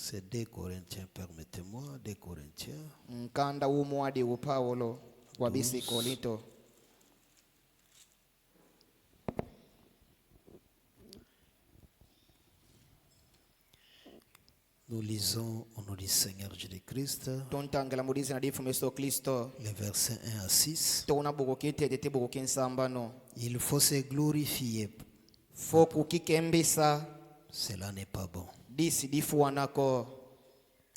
C'est 2 Corinthiens, permettez-moi, 2 Corinthiens. Nkanda umwadi upaulo wabisi Korinto. Nous lisons au nom du Seigneur Jésus-Christ Tontangela mudizi na difu Yesu Kristo. les versets 1 à 6. Tona bukokite tete bukokinsambano. Il faut se glorifier. Foku kikembisa Cela n'est pas bon. disi difu wanako.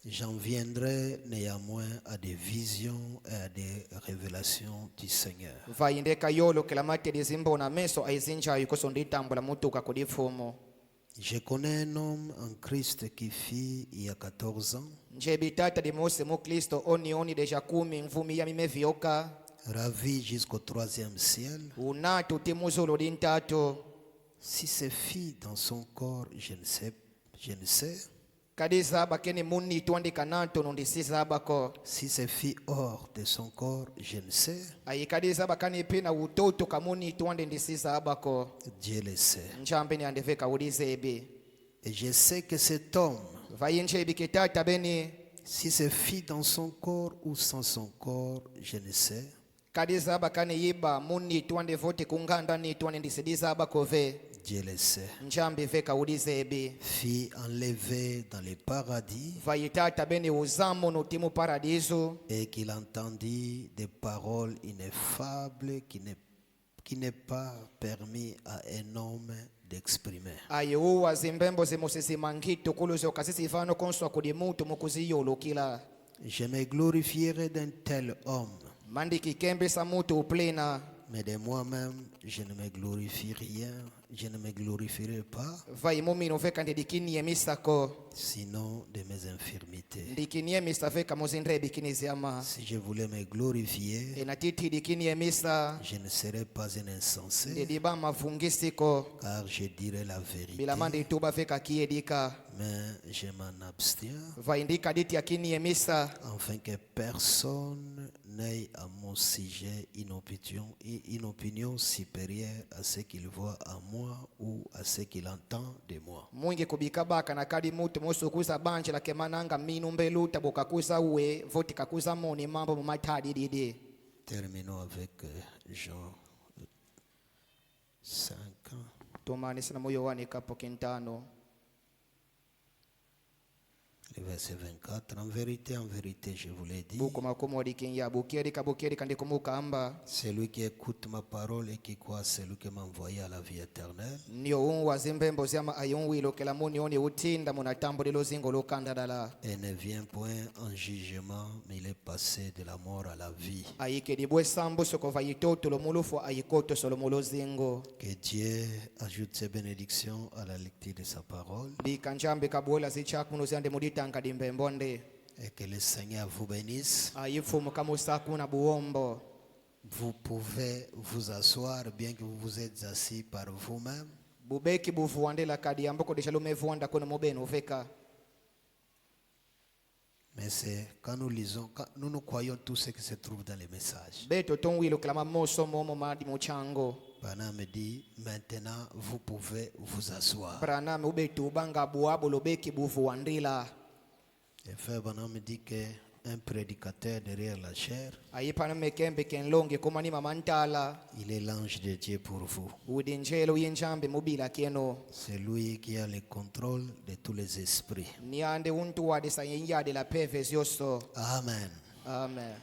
J'en viendrai néanmoins à des visions et à des révélations du Seigneur. Vaindeka yolo kelamate dizimbo na meso aizinja yukoso nditambula mutuka kudifumo. Je connais un homme en Christ qui fit il y a 14 ans, Nje bitata di Mose mu Kristo oni deja 10 mvumi ya mimevyoka. ravi jusqu'au 3e ciel. Unatu timuzulu dintato. Si c'est fit dans son corps, je ne sais. Kadiza bakeni muni tuandika nato nundisiza bako. Si c'est fit hors de son corps, je ne sais. Ayikadiza bakani pina utoto kamuni tuande ndisiza bako. Dieu le sait. Njambe ni andeveka ulizebi. Et je sais que cet homme, Vayinje bikitata beni. si c'est fit dans son corps ou sans son corps, je ne sais. Kadiza bakani yiba muni tuande vote kunganda ni tuande ndisidiza bako ve. Dieu le sait. Njambe veka ulizebi. Fut enlevé dans le paradis Vayitata beni uzamu nutimu paradiso. et qu'il entendit des paroles ineffables qui n'est pas permis à un homme d'exprimer. Ayuwa zimbembo zimusisi mangito kuluzo kasisi ifano konswa kudimutu mukuziyolo kila. Je me glorifierai d'un tel homme, Mandiki kembe sa mutu uplena. mais de moi-même, je ne me glorifie rien, je ne me glorifierai pas, Vai mumino veka ndikinie misako. sinon de mes infirmités. Ndikinie misa veka muzindre bikiniziama. Si je voulais me glorifier, Enatiti dikinie misa. je ne serais pas un insensé, Ndidiba mafungisiko. car je dirais la vérité, Bila mandi tuba veka kiedika. mais je m'en abstiens, Vai indika diti akinie misa. afin que personne n'ait à mon sujet une opinion supérieure à ce qu'il voit à moi ou à ce qu'il entend de moi. Mwingi kubika baka na kadi mutu musu kuza banje la kemananga minu mbeluta boka kuza uwe. Voti kakuza moni mambo mumatadi didi. Terminons avec Jean 5. Tumani sana moyo wani kapo kintano. Le verset 24. En vérité, je vous l'ai dit, Buko makumo dikinya bukieri kandi kumuka amba. celui qui écoute ma parole et qui croit celui qui m'a envoyé à la vie éternelle Nio unwa zimbembo ziama ayunwilo kela muni oni utinda munatambo lilo zingo lukanda dala. et ne vient point en jugement, mais il est passé de la mort à la vie. Ayike dibwe sambo soko vayitoto lo mulufu ayikoto solo mulo zingo. Que Dieu ajoute ses bénédictions à la lecture de sa parole Bika njambe kabuela zichaku nuziande muditanga dimbembonde. et que le Seigneur vous bénisse. Ayifu mukamusaku na buombo. Vous pouvez vous asseoir bien que vous vous êtes assis par vous-même. Bubeki buvuandela kadi amboko deshalume vuanda kono mubenu veka. Mais c'est quand nous lisons, quand nous croyons tout ce qui se trouve dans les messages. Beto tonwilo kela mamoso momo madi muchango. Bana me dit, maintenant vous pouvez vous asseoir. Praname ubetu banga buabo lobeki buvuandila. Et frère Bana me dit qu'un prédicateur derrière la chair, Ayipana mekembe kenlonge kumani mamantala. il est l'ange de Dieu pour vous. Udinjelo yenjambe mubila kieno. C'est lui qui a le contrôle de tous les esprits. Niande untu wade sayenya de la peves yoso. Amen. Amen.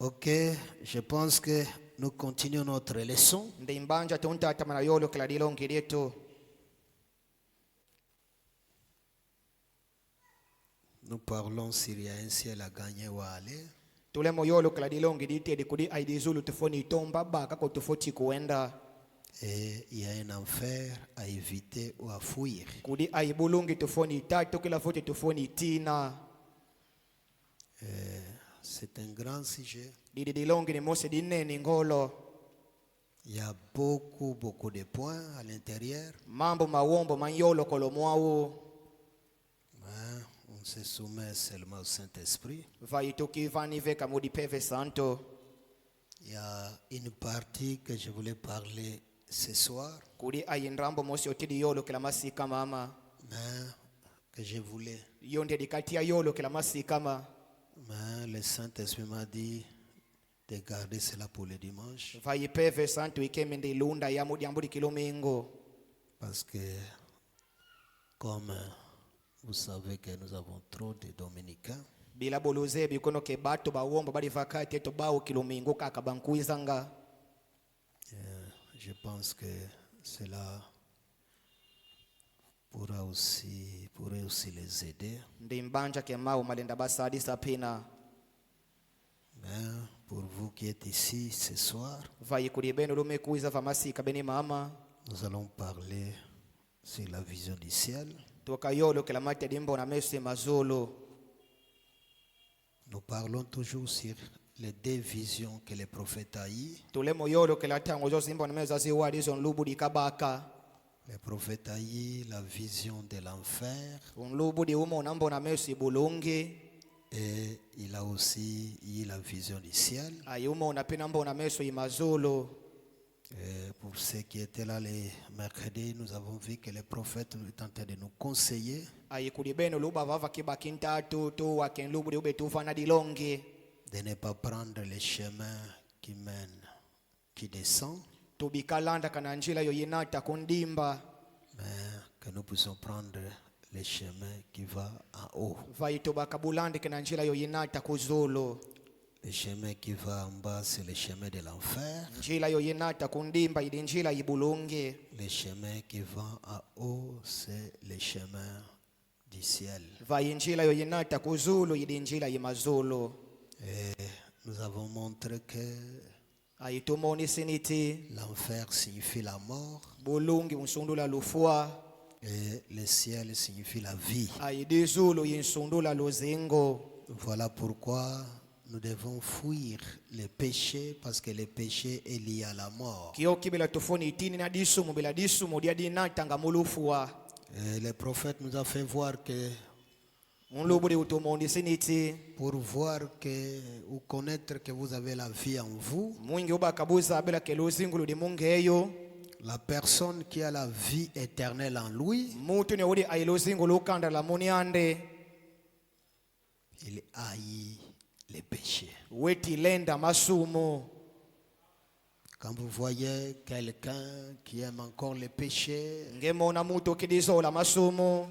Ok, je pense que nous continuons notre leçon. Ndimbanja tuntata manayolo kala dilongi letu. Nous parlons s'il y a un ciel à gagner ou à aller. Tule moyolo kala dilongi dite de kudi aidizulu tufoni tomba baka ko tufoti kuenda. Et il y a un enfer à éviter ou à fuir. Kudi aibulungi tufoni tatu kila foti tufoni tina. C'est un grand sujet. Didi dilongi ni mose dineni ngolo. Il y a beaucoup de points à l'intérieur. Mambo mawombo manyolo kolomwao. Hein, on se soumet seulement au Saint-Esprit. Vaituki vani veka mudi peve santo. Il y a une partie que je voulais parler ce soir. Kudi ayindrambo mosi otidi yolo kila masika mama. Mais que je voulais. Iyo ndiye dikati ya yolo kila masikama. Mais le Saint-Esprit m'a dit de garder cela pour le dimanche. Vaipeve santu ikeme ndi lunda ya mudi kilomingo. Parce que, comme vous savez que nous avons trop de dominicains, Bila boluze bikono ke bato bawomba bali vakati eto bawo kilomingo kaka bankuizanga. je pense que cela pourrait aussi les aider. Ndi mbanja ke mau malenda basadi sapina. Mais pour vous qui êtes ici ce soir, Vaikuri beno lumekuiza vamasika beni mama. nous allons parler sur la vision du ciel. Toka yolo kila mate dimbo na mesu mazolo. Nous parlons toujours sur les deux visions que les prophètes a eues. Tulemo yolo kila tango zo simbo na mesu ziwadi zon lubu di kabaka. Les prophètes a eu la vision de l'enfer. Un lubu di umo nambo na mesu bulungi. Et il a aussi eu la vision du ciel. Ayumo na pinambo na mesu imazolo. Et pour ceux qui étaient là les mercredis, nous avons vu que les prophètes étaient en train de nous conseiller Ayikuri beno luba vava kibakinta tu waken lubu di ube tufana di longi. de ne pas prendre les chemins qui mènent, qui descendent, Tubikalanda kananjila yo yinata kundimba. mais que nous puissions prendre les chemins qui vont en haut. Vaituba kabulandi kananjila yo yinata kuzolo. Le chemin qui va en bas, c'est le chemin de l'enfer. Njila yo yinata kundimba idi njila ibulungi. Le chemin qui va en haut, c'est le chemin du ciel. Vainjila yo yinata kuzulu idi njila imazolo. Et nous avons montré que Aitumoni siniti. l'enfer signifie la mort Bulungi unsundula lufua. et le ciel signifie la vie. Aidi zulu yinsundula luzingo. Voilà pourquoi nous devons fuir les péchés, parce que le péché est lié à la mort. Kioki bila tufoni itini na disumu bila disumu dia dinata ngamulufua. Et le prophète nous a fait voir que Unlubudi utumoni siniti. pour voir que ou connaître que vous avez la vie en vous, Mwingi uba kabuza bila keluzingu ludi mungeyo. la personne qui a la vie éternelle en lui, Mutu ni udi ailuzingu lukanda la muniande. il haït les péchés. Weti lenda masumu. Quand vous voyez quelqu'un qui aime encore les péchés, Ngemona mutu kidizola masumu.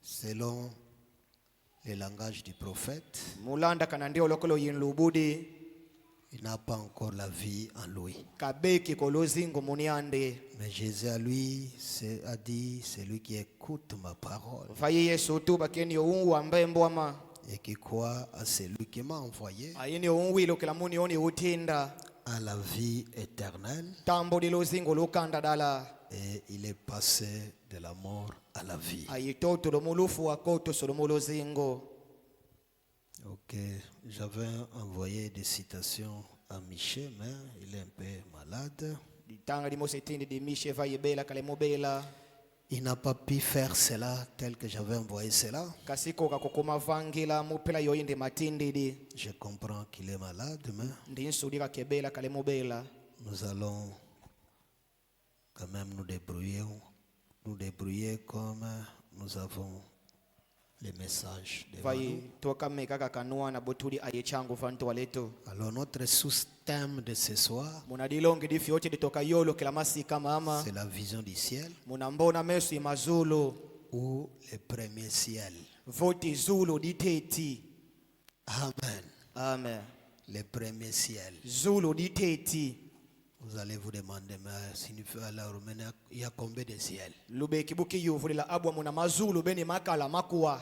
selon le langage du prophète, Mulanda kanandio lokolo yinlubudi. il n'a pas encore la vie en lui. Kabeki koluzingu muniande. Mais Jésus à lui a dit, celui qui écoute ma parole Vayi Yesu tu bakeni yo ungu ambembo ama. et qui croit à celui qui m'a envoyé Ayini unwilo kila muni oni utinda. a la vie éternelle, Tambo di luzingu lukanda dala. et il est passé de la mort à la vie. Ayitoto lo mulufu wakoto solo muluzingo. Ok, j'avais envoyé des citations à Michel, mais il est un peu malade. Ditanga di mosetindi di mishe vayi bela kale mobela. Il n'a pas pu faire cela tel que j'avais envoyé cela. Kasiko kakukuma vangila mupela yoyinde matindi di. Je comprends qu'il est malade, mais Ndi nsudika kebela kale mobela. nous allons quand même nous débrouiller comme nous avons les messages devant nous. Vayi toka mekaka kanua na botudi ayechangu vantu waleto. Alors notre sous-thème de ce soir, Munadilongi di fiote di toka yolo kila masika mama. c'est la vision du ciel Munambona mesu imazulu. ou le premier ciel. Voti zulu di teti. Amen. Amen. Le premier ciel. Zulu di teti. Vous allez vous demander, mais signifie alors, il y a combien de ciels? Lube kibuki yuvuli la abwa muna mazulu beni makala makuwa.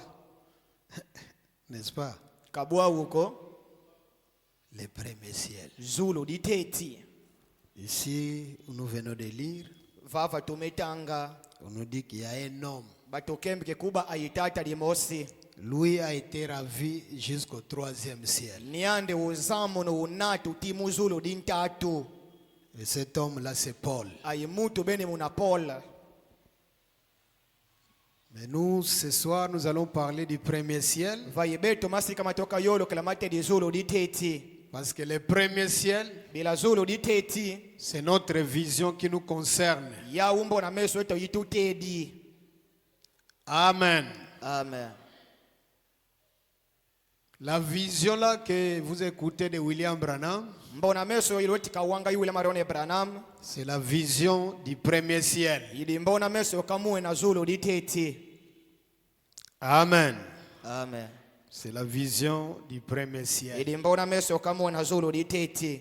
N'est-ce pas? Kabwa uko. Le premier ciel. Zulu di teti. Ici, nous venons de lire, Vava tumetanga. on nous dit qu'il y a un homme. Batokembe kuba ayitata di mosi. Lui a été ravi jusqu'au 3e ciel. Niande uzamu no unatu timu zulu di ntatu. Et cet homme-là, c'est Paul. Ayimutu beni muna Paul. Mais nous, ce soir, nous allons parler du premier ciel. Vayibeto masika matoka yolo kila mate di zulu di teti. Parce que le premier ciel, Bila zulu di teti. c'est notre vision qui nous concerne. Ya umbo na meso eto yitutedi. Amen. Amen. La vision là que vous écoutez de William Branham, mbona meso ilotika wanga yule marione Branham c'est la vision du premier ciel. ili mbona meso kamwe na zulu diteti. Amen. Amen. C'est la vision du premier ciel. ili mbona meso kamwe na zulu diteti.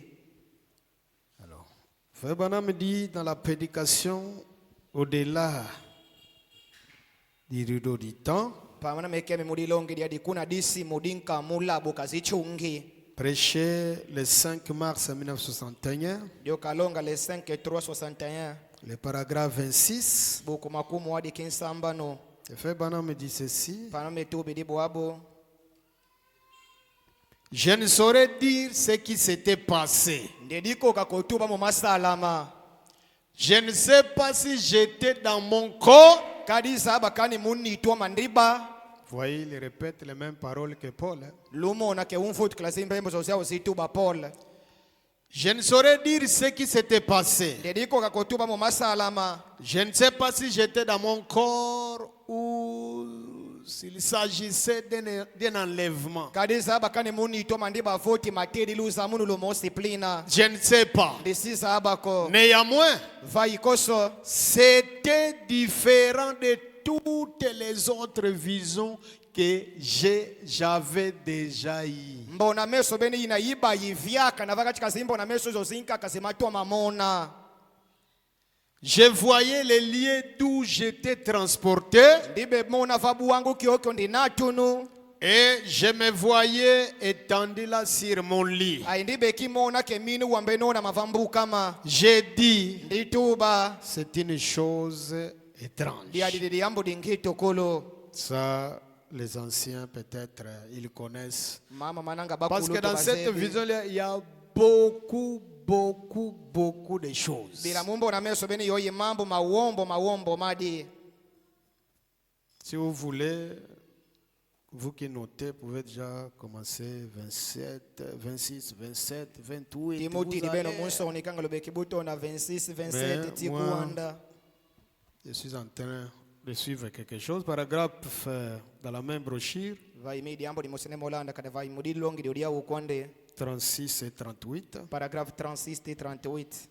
Alors, Frère Branham dit dans la prédication au-delà du rideau du temps, pamana mekeme mulilongi dia dikuna disi mudinka mulabu kazichungi. prêché le 5 mars 1961, Dio kalonga le 5:361 le paragraphe 26. buku makumu hadi kinsambano. Le Frère Branham me dit ceci: Pana metubi dibuabo. je ne saurais dire ce qui s'était passé. Ndediko kakotuba mu masalama. Je ne sais pas si j'étais dans mon corps. Kadisa bakani muni itwa mandiba. Vous voyez, il répète les mêmes paroles que Paul. Lumo na ke unfut klasimbe mbo zozao zituba Paul. Je ne saurais dire ce qui s'était passé. Ndediko kakotuba mu masalama. Je ne sais pas si j'étais dans mon corps ou s'il s'agissait d'un enlèvement. Kadisa bakani muni itwa mandiba voti matedi luza munu lumo disciplina. Je ne sais pas. Ndisiza abako. Néanmoins, Vaikoso. c'était différent de toutes les autres visions que j'avais déjà eues. Mbona meso beni inaiba yivyaka na vaka chikazimbo na meso zozinka kazimatwa mamona. Je voyais les lieux d'où j'étais transporté Ndibe mona vabu wangu kioko ndinatunu. et je me voyais étendu là sur mon lit. Aindibe kimona keminu wambeno na mavambu kama. J'ai dit, Ndituba. c'est une chose étrange. Dia didi yambu dingito kolo. Ça, les anciens peut-être, ils connaissent. Mama mananga Parce bakulu que dans cette bazebi. vision-là, il y a beaucoup de choses. Bila mumbo na meso beni yoyi mambo mawombo madi. Si vous voulez, vous qui notez, pouvez déjà commencer 27, 26, 27, 28. Timoti vous dibeno allez. munso onikanga lobeki buto na 26, 27 Mais tikuanda. Je suis en train de suivre quelque chose. Paragraphe dans la même brochure, Vai midi ambo di mosene molanda kada vai mudi longi di odia ukwande. 36 et 38. Paragraphe 36 et 38.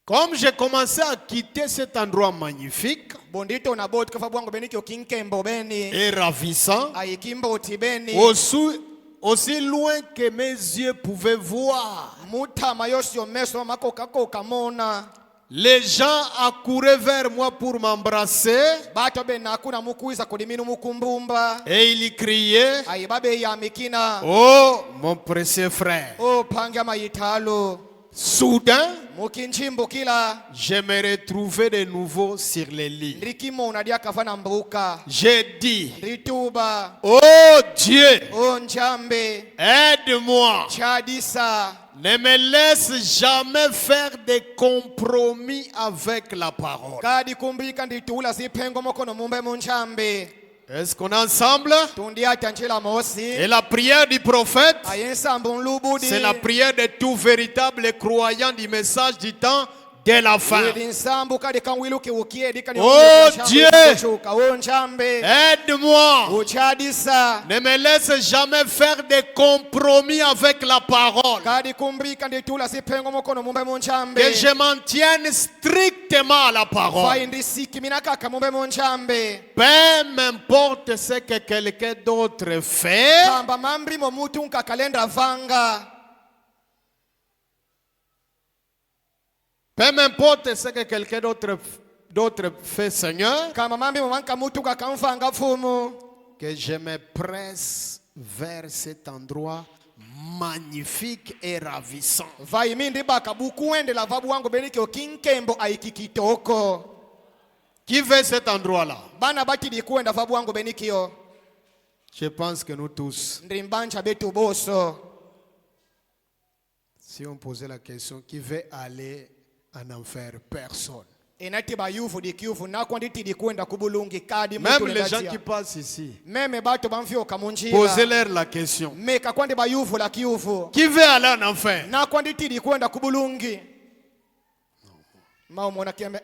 Comme j'ai commencé à quitter cet endroit magnifique Bondito na bot kafa bwango beni kyo kinkembo beni. et ravissant, Aikimbo tibeni. aussi loin que mes yeux pouvaient voir, Muta mayosio meso mako kako kamona. les gens accouraient vers moi pour m'embrasser Bato be nakuna mukuiza kudiminu mukumbumba. et ils criaient: Aibabe ya mikina. oh, mon précieux frère. O panga mayitalo. Soudain, Mukinchimbo kila. je me retrouvais de nouveau sur les lits. Ndikimo unadia kafana mbuka. J'ai dit: Ndituba. oh Dieu, O njambe. aide-moi. Chadisa. Ne me laisse jamais faire des compromis avec la parole. Kadi kumbika nditula sipengo mokono mumbe munchambe. Est-ce qu'on est ensemble? Tundia tanchila mosi. Et la prière du prophète, Ayensa mbunlubudi. c'est la prière de tout véritable croyant du message du temps de la fin. Oh Dieu. Aide-moi. Uchadisa. Ne me laisse jamais faire des compromis avec la parole. Kadi kumbika nditula sipengo mokono mumbe munchambe. Que je m'en tienne strictement à la parole. Faindi siki minakaka mumbe munchambe. Peu m'importe ce que quelqu'un d'autre fait. Kamba mambri mo mutu nka kalenda vanga. Peu m'importe ce que quelqu'un d'autre fait, Seigneur. Kamba mambri mo manka mutu kakamvanga fumu. Que je me presse vers cet endroit magnifique et ravissant. Vai mindi baka bukuende la vabu wangu beniki okinkembo aikikitoko. Qui veut cet endroit-là? Bana bati di kuenda vabu wangu beniki yo. Je pense que nous tous, Ndrimbancha betu boso. si on posait la question, qui veut aller en enfer? Personne. Enati ba yufu di kiufu na kwanditi di kuenda kubulungi kadi Même mutu les gens legatia. qui passent ici, Meme bato banfio kamunjila. posez-leur la question. Meka kwande ba yufu la kiufu. Qui veut aller en enfer? Na kwanditi di kuenda kubulungi. Mao mwana kiambe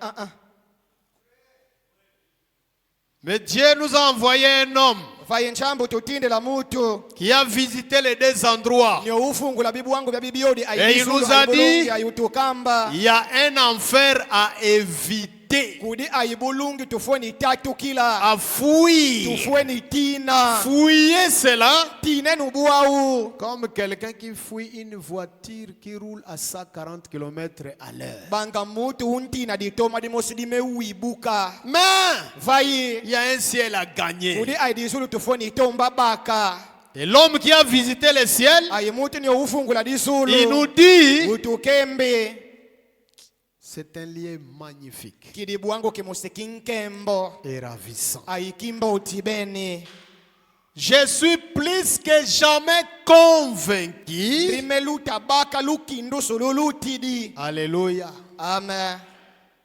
Mais Dieu nous a envoyé un homme vaye nchambu tutinde la mutu qui a visité les deux endroits. nyo ufungula bibu wangu vya bibiodi Et il nous a dit, ayutukamba il y a un enfer à éviter, kudi aibulungi tufweni tatu kila à fuir. tufweni tina Fouiller cela tine nubuau comme quelqu'un qui fouille une voiture qui roule à 140 km à l'heure. banga mutu untina ditoma dimosidime uibuka Mais vaye il y a un ciel à gagner. kudi aidizulu tufweni tomba baka Et l'homme qui a visité le ciel, ayimutu nyo ufungula disulu il nous dit, utukembe c'est un lieu magnifique kidibu wangu kimusikinkembo et ravissant. aikimba utibeni Je suis plus que jamais convaincu. limeluta baka lukindu sululutidi Alléluia. amen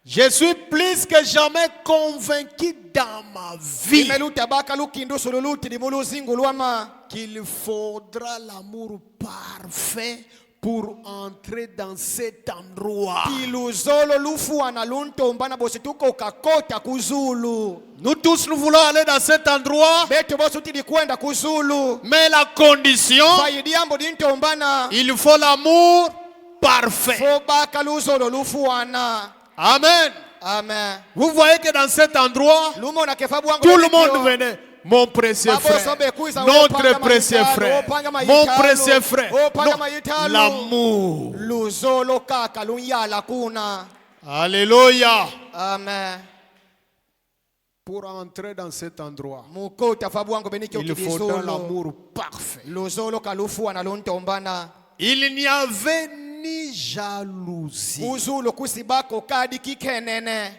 Je suis plus que jamais convaincu dans ma vie limeluta baka lukindu sululutidi muluzingu lwama qu'il faudra l'amour parfait pour entrer dans cet endroit. piluzolo lufuana luntombana bosi tuko kakota kuzulu Nous tous, nous voulons aller dans cet endroit, beto bosi tidi kwenda kuzulu mais la condition, fayidiambo dintombana il faut l'amour parfait. fo baka luzolo lufuana Amen. amen Vous voyez que dans cet endroit, lumona kefa bwangu tout le benikyo. monde venait. Mon précieux Babo frère, sobe kuiza, notre opanga précieux mahitalo, frère, opanga mon mahitalo, précieux frère, opanga Non, mahitalo. l'amour. luzolo kaka lunyala kuna Alléluia. amen Pour entrer dans cet endroit, mukota fa bwangu benikyo il faudra kidizolo l'amour parfait. luzolo kalufuana luntombana Il n'y avait ni jalousie, kuzulu kusibako kadi kikenene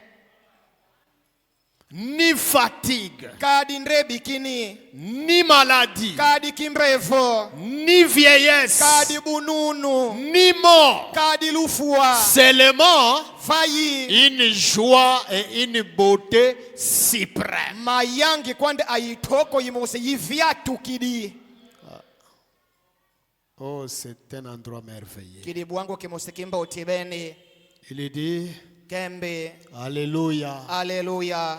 ni fatigue, kadi ndrebikini ni maladie, kadi kimrevo ni vieillesse, kadi bununu ni mort. kadi lufua Seulement fayi une joie et une beauté suprême. mayangi kwande ayitoko yimose yivyatu kidi Oh, c'est un endroit merveilleux. kidi bwangu kimusikimba utibeni Il dit, kembe Alléluia. aleluya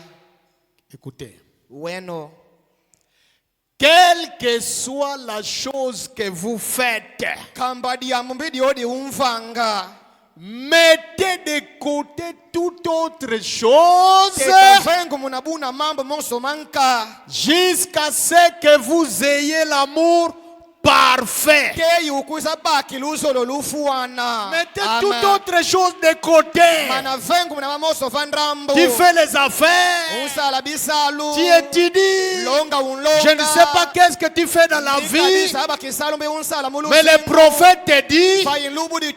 Écoutez, weno quelle que soit la chose que vous faites, kambadi ya mumbidi odi umvanga mettez de côté toute autre chose kekavengu munabuna mambo monso manka jusqu'à ce que vous ayez l'amour parfait. keyi ukuza baki luzolo lufuana Mettez Amen. toute autre chose de côté. mana vengu muna mamoso vandrambo Tu fais les affaires, unsala bisalu tu étudies. longa unlonga Je ne sais pas qu'est-ce que tu fais dans la vie, mais le prophète te dit,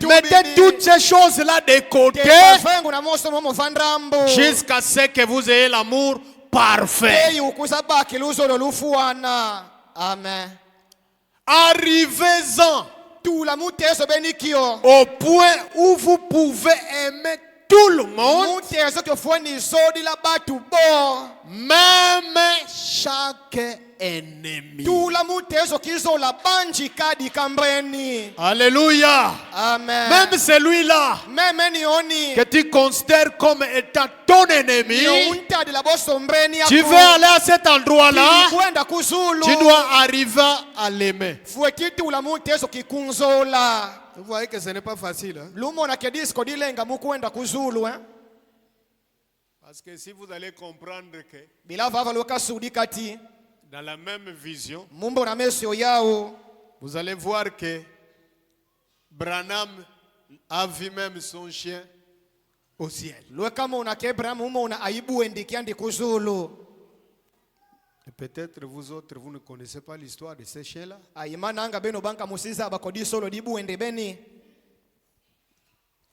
mettez toutes ces choses-là de côté jusqu'à ce que vous ayez l'amour parfait. Arrivez-en au point où vous pouvez aimer tout le monde, même chaque ennemi. Alléluia. Même celui-là que tu considères comme étant ton ennemi, tu veux aller à cet endroit-là, tu dois arriver à l'aimer. Vous voyez que ce n'est pas facile. Parce que si vous allez comprendre que dans la même vision, vous allez voir que Branham a vu même son chien au ciel. Et peut-être vous autres, vous ne connaissez pas l'histoire de ces chiens-là.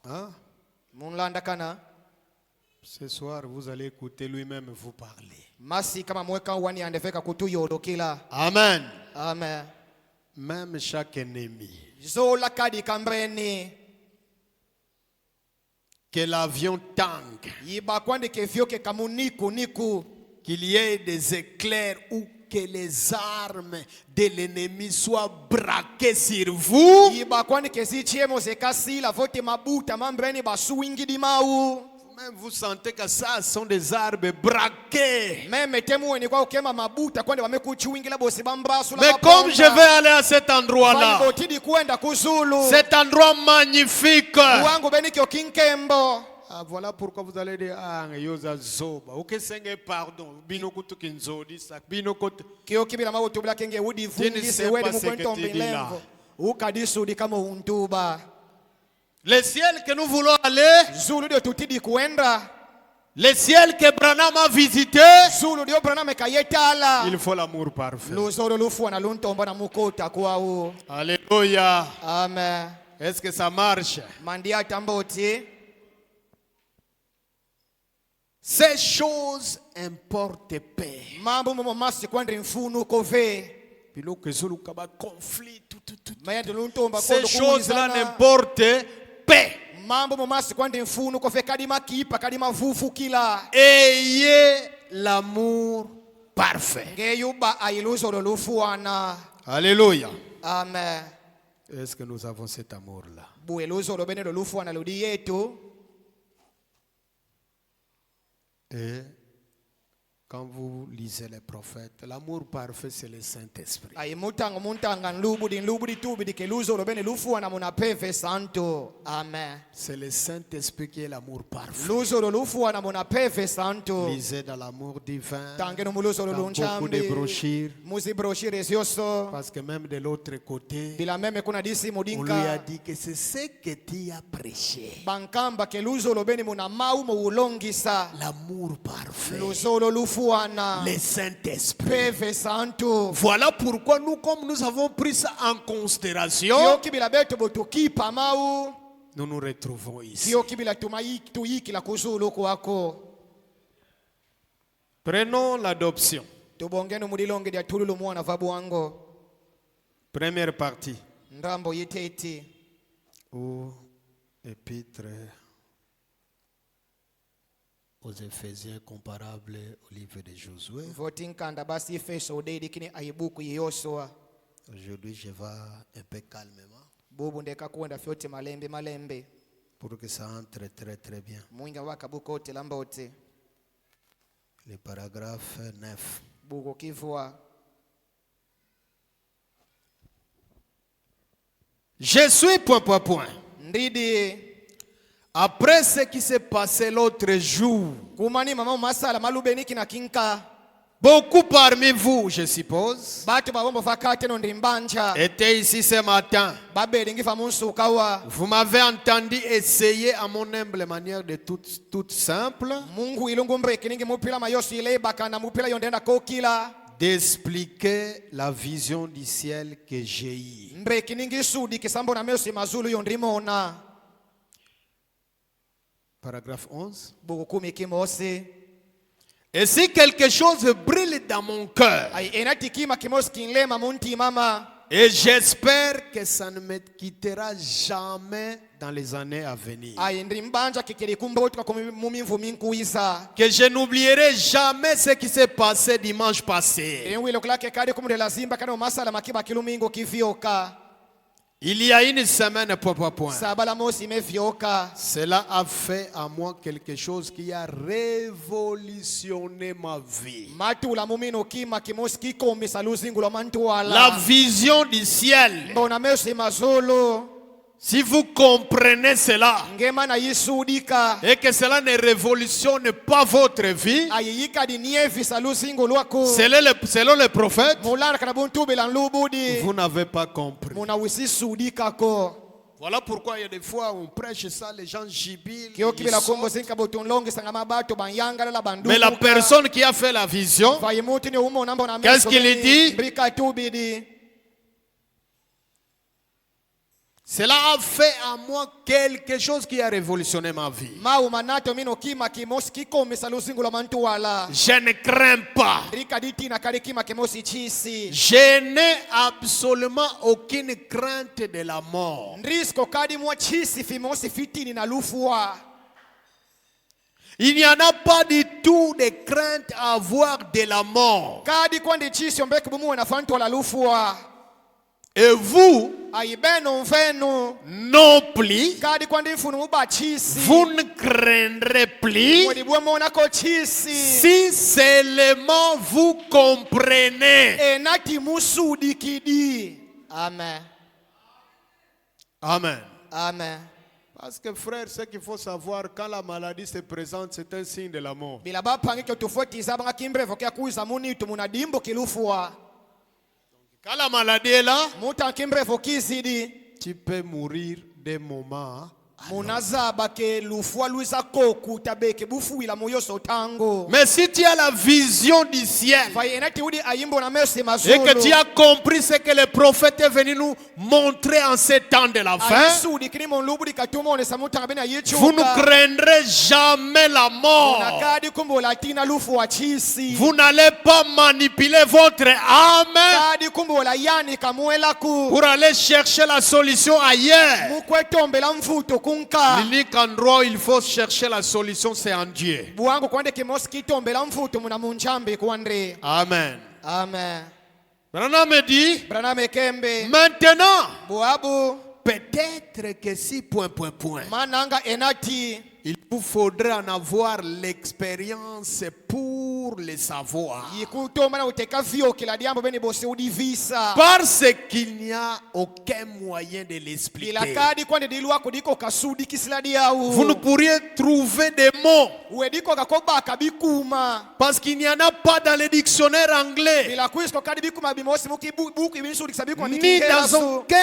Hein? Ce soir, vous allez écouter lui-même vous parler. Amen. Amen. Même chaque ennemi. Que l'avion tangue. Qu'il y ait des éclairs ou que les armes de l'ennemi soient braquées sur vous. même vous sentez que ça sont des arbres braqués. Mais comme je vais aller à cet endroit-là, cet endroit magnifique, voilà pourquoi vous allez dire ok, pardon. Le ciel que nous voulons aller, le ciel que Branham a visité, il faut l'amour parfait. Alléluia. Amen. Est-ce que ça marche? Ces choses importent paix. Ces choses-là n'importent paix. Ayez l'amour parfait. Alléluia. Amen. Est-ce que nous avons cet amour-là? Et quand vous lisez les prophètes, l'amour parfait, c'est le Saint-Esprit. C'est le Saint-Esprit qui est l'amour parfait. Lisez dans l'amour divin, dans beaucoup de brochures. Parce que même de l'autre côté, on lui a dit que c'est ce que tu as prêché. L'amour parfait. Le Saint-Esprit. Voilà pourquoi nous, comme nous avons pris ça en considération, nous nous retrouvons ici. Prenons l'adoption. Première partie. Ou épître aux Éphésiens comparable au livre de Josué. Aujourd'hui, je vais un peu calmement pour que ça entre très très bien. Le paragraphe 9. Je suis ... Après ce qui s'est passé l'autre jour, beaucoup parmi vous, je suppose, étaient ici ce matin. Vous m'avez entendu essayer à mon humble manière de toute simple d'expliquer la vision du ciel que j'ai eue. Paragraphe 11. Et si quelque chose brille dans mon cœur, et j'espère que ça ne me quittera jamais dans les années à venir, que je n'oublierai jamais ce qui s'est passé dimanche passé. Il y a une semaine, cela a fait à moi quelque chose qui a révolutionné ma vie. La vision du ciel. Si vous comprenez cela et que cela ne révolutionne pas votre vie, selon le prophète, vous n'avez pas compris. Voilà pourquoi il y a des fois on prêche ça, les gens jubilent. Mais la personne qui a fait la vision, qu'est-ce qu'il dit? Cela a fait à moi quelque chose qui a révolutionné ma vie. Je ne crains pas. Je n'ai absolument aucune crainte de la mort. Il n'y en a pas du tout de crainte à avoir de la mort. Et vous ayibeno mfenu non plus, kadi kwandi mfunu ubachisi vous ne craindrez plus mwedibwemona ko chisi si seulement vous comprenez. enati musudikidi. Amen. Amen. Amen. Parce que frère, ce qu'il faut savoir, quand la maladie se présente, c'est un signe de la mort. Bila bapangi kyo tufotisa banga kimbrevo kya kuiza munitu munadimbo kilufua. Quand la maladie est là, Muta kimbrevo kizidi tu peux mourir des moments. munazaba ke lufua luisa koku tabeke bufuila moyoso tango. Mais si tu as la vision du ciel Vai enati udi ayimbo na mercy et mazulu. que tu as compris ce que le prophète est venu nous montrer en ces temps de la fin, Ayisudi kini monlubudi katumone samuta bena yichuka. vous ne craindrez jamais la mort. Nakadi kumbo latina lufu wa chisi. Vous n'allez pas manipuler votre âme Kadi kumbo la yani kamuela ku. pour aller chercher la solution ailleurs. Mukwe tombe la mfuto kunka. L'unique endroit où il faut chercher la solution, c'est en Dieu. Buwangu kwande kimoski tombe la mfuto muna munchambe kwande. Amen. Amen. Branham me dit, Braname kembe. maintenant, Buabu. peut-être que si ... Mananga enati. Il vous faudrait en avoir l'expérience pour le savoir. Yikutomba na uteka vio kila diambo beni bose udivisa. Parce qu'il n'y a aucun moyen de l'expliquer. Ilakadi kwande dilwa kudiko kasudi kisiladi yau. Vous ne pourriez trouver des mots. Uediko kakoba kabikuma. Parce qu'il n'y en a pas dans le dictionnaire anglais. Bila kuisko kadi bikuma bimosi muki buku ibinsudi kisabiku Ni dans aucun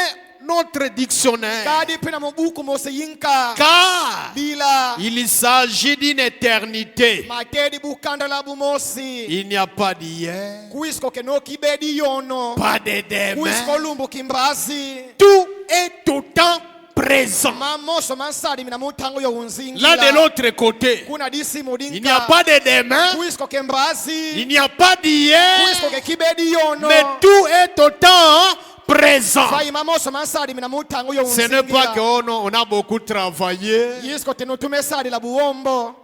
autre dictionnaire. Kadi pina mobuku mose yinka. Car Bila. il s'agit d'une éternité. Matedi bukanda la bumosi. Il n'y a pas d'hier, Kuisko keno kibedi yono. pas de Kuisko demain. lumbu kimbazi. Tout est autant présent. Mamoso mansadi mina mutango yo unzingi. Là de l'autre côté, Kuna disi mudinka. il n'y a pas de demain, Kuisko kembazi. il n'y a pas d'hier, Kuisko ke kibedi yono. mais tout est autant présent. Vai mamoso mansadi mina mutango yo Ce unzingi. n'est pas qu'on a beaucoup travaillé. Yisko teno tumesadi la buombo.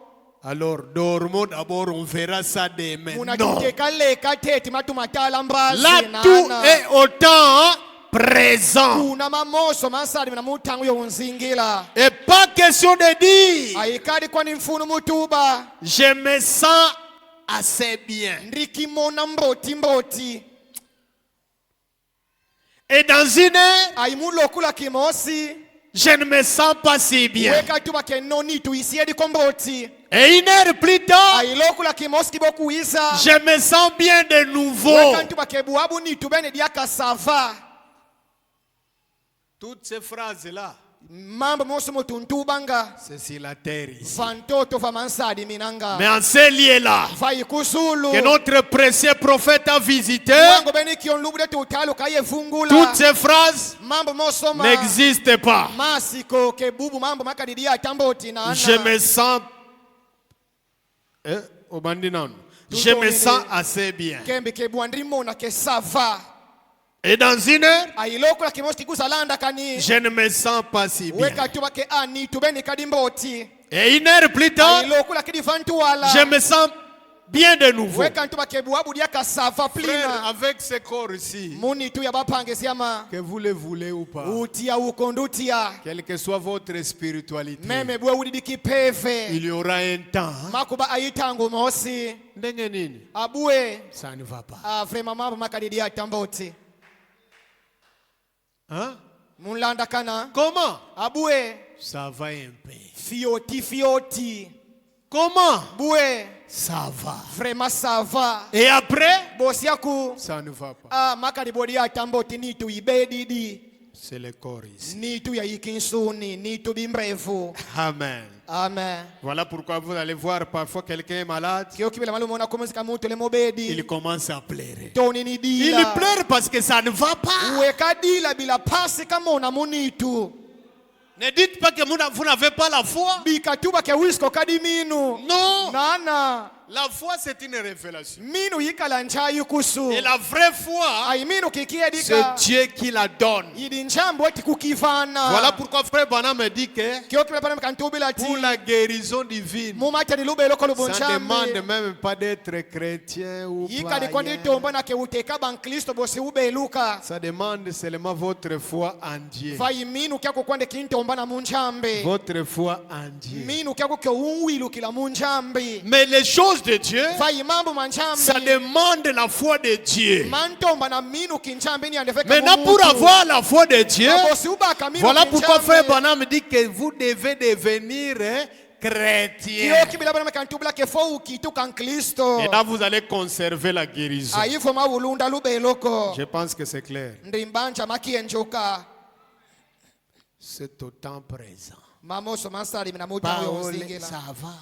Alors dormons d'abord, on verra ça demain. Muna Non. kiteka leka teti matumatala mbazi. Là tout est autant présent. Kuna mamoso mansadi mina mutango yo unzingila. Et pas question de dire, Aikadi kwani mfunu mutuba. je me sens assez bien. Ndikimona mboti mboti. Et dans une heure, Aimulo kula kimosi. je ne me sens pas si bien. Weka tuba ke noni tu isiedi komboti. Et une heure plus tard, Ailo kula kimosi kiboku isa. je me sens bien de nouveau. Weka tuba ke buabu ni tubene diaka sava. Toutes ces phrases-là, Mambo moso mutuntu banga. c'est sur la terre ici. Fantoto fa mansadi minanga. Mais en ces lieux-là, Vai kusulu. que notre précieux prophète a visité, Wango beni kion lubude tutalo kaye fungula. toutes ces phrases Mambo moso ma. n'existent pas. Masiko ke bubu mambo makadidia tamboti na ana. Je me sens... Je me sens assez bien. Kembe ke buandrimo na ke sava. Et dans une heure, Ailo kula kimosi kikusa landa kani. je ne me sens pas si bien. Weka tuba ke ani tubeni kadimboti. Et une heure plus tard, Ailo kula kidi fantuala. je me sens bien de nouveau. Weka tuba ke buabu diaka sava Frère, plina. avec ce corps ici, Muni tu ya bapange siama. que vous le voulez ou pas, Utia ukondutia. quelle que soit votre spiritualité, Meme bwe udidi kipeve. il y aura un temps. Makuba ayitangu mosi. Ndenge nini? Abue. Ça ne va pas. Vrema mambo makadidia tamboti. Hein? Mulanda kana. Comment? Abue. Ça va un peu. Fioti fioti. Comment? Bue. Ça va. Vrema sava. Et après? Bosi yaku. Ça ne va pas. Makadi bodia tamboti nitu ibedidi. C'est le corps ici. Nitu ya ikinsuni. Nitu bimbrevu. Amen. Amen. Voilà pourquoi vous allez voir parfois quelqu'un est malade. Kio kibele malumo na kumuzika mutu le mobedi. Il commence à pleurer. Toni ni Il dila. pleure parce que ça ne va pas. Weka dila bila pasi kama una munitu. Ne dites pas que vous n'avez pas la foi. Bika tuba ke wisko kadiminu. Non. Nana. La foi, c'est une révélation. minu yikala nchayi kusu Et la vraie foi, ai minu kikia c'est dika Dieu qui la donne. yidi nchambo eti kukivana Voilà pourquoi frère Branham me dit que kyo kibapana mkantubila ti pour la guérison divine, mumata ni lube loko ça ne lubunchambi demande même pas d'être chrétien ou yikali kwa païen. nditomba na ke uteka ban kristo bosi ubeluka Ça demande seulement votre foi en Dieu. vai minu kyako kwande kintomba na munchambi Votre foi en Dieu. minu kyako kyo unwilu kila munchambi Mais les choses de Dieu, vai mambo ça manchambi demande la foi de Dieu. mantomba na minu kinchambi ni andefeka Maintenant, pour avoir la foi de Dieu, bosi ubaka minu voilà pourquoi kinchambi. frère Branham dit que vous devez devenir chrétien. Kyo kibila bana mkantubila ke fo ukituka nkristo Et là, vous allez conserver la guérison. ayifo mawulunda lubeloko Je pense que c'est clair. ndimbanja makienjoka C'est au temps présent. mamoso masali mina muta Parole, yozingila ça va,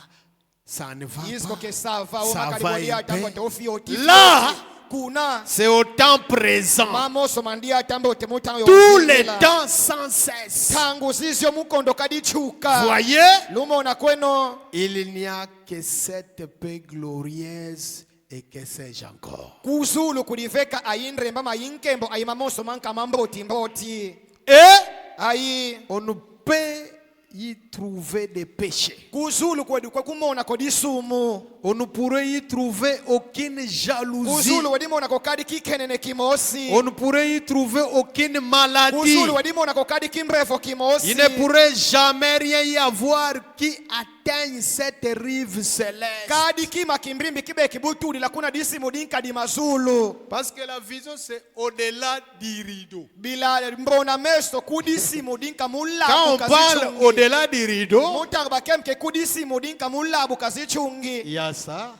ça ne va yisko pas. ke sava Ça va umakalibodia un tambo peu. tofi oti Là, kuna c'est au temps présent. mamoso mandia tambo temuta Tous les temps sans cesse. tangu sisio mukondo kadichuka Voyez, lumona kweno il n'y a que cette paix glorieuse et que sais-je encore. kuzulu kuliveka ayinremba mayinkembo ayimamoso manka mamboti mboti Et ayi on ne peut y trouver des péchés. kuzulu kwedu kumona kodisumu On ne pourrait y trouver aucune jalousie. kuzulu wedimona kokadi kikenene kimosi On ne pourrait y trouver aucune maladie. kuzulu wedimona kokadi kimrefu kimosi Il ne pourrait jamais rien y avoir qui atteigne cette rive céleste. kadi kima kimbrimbi kibe kibutuli lakuna disimu dinkadi mazulu Parce que la vision c'est au-delà du rideau. bila mbona meso kudisimu dinka Quand mulabu on parle au-delà du rideau, mutarba kemke kudisimu dinka mulabu kazichungi il y a ça.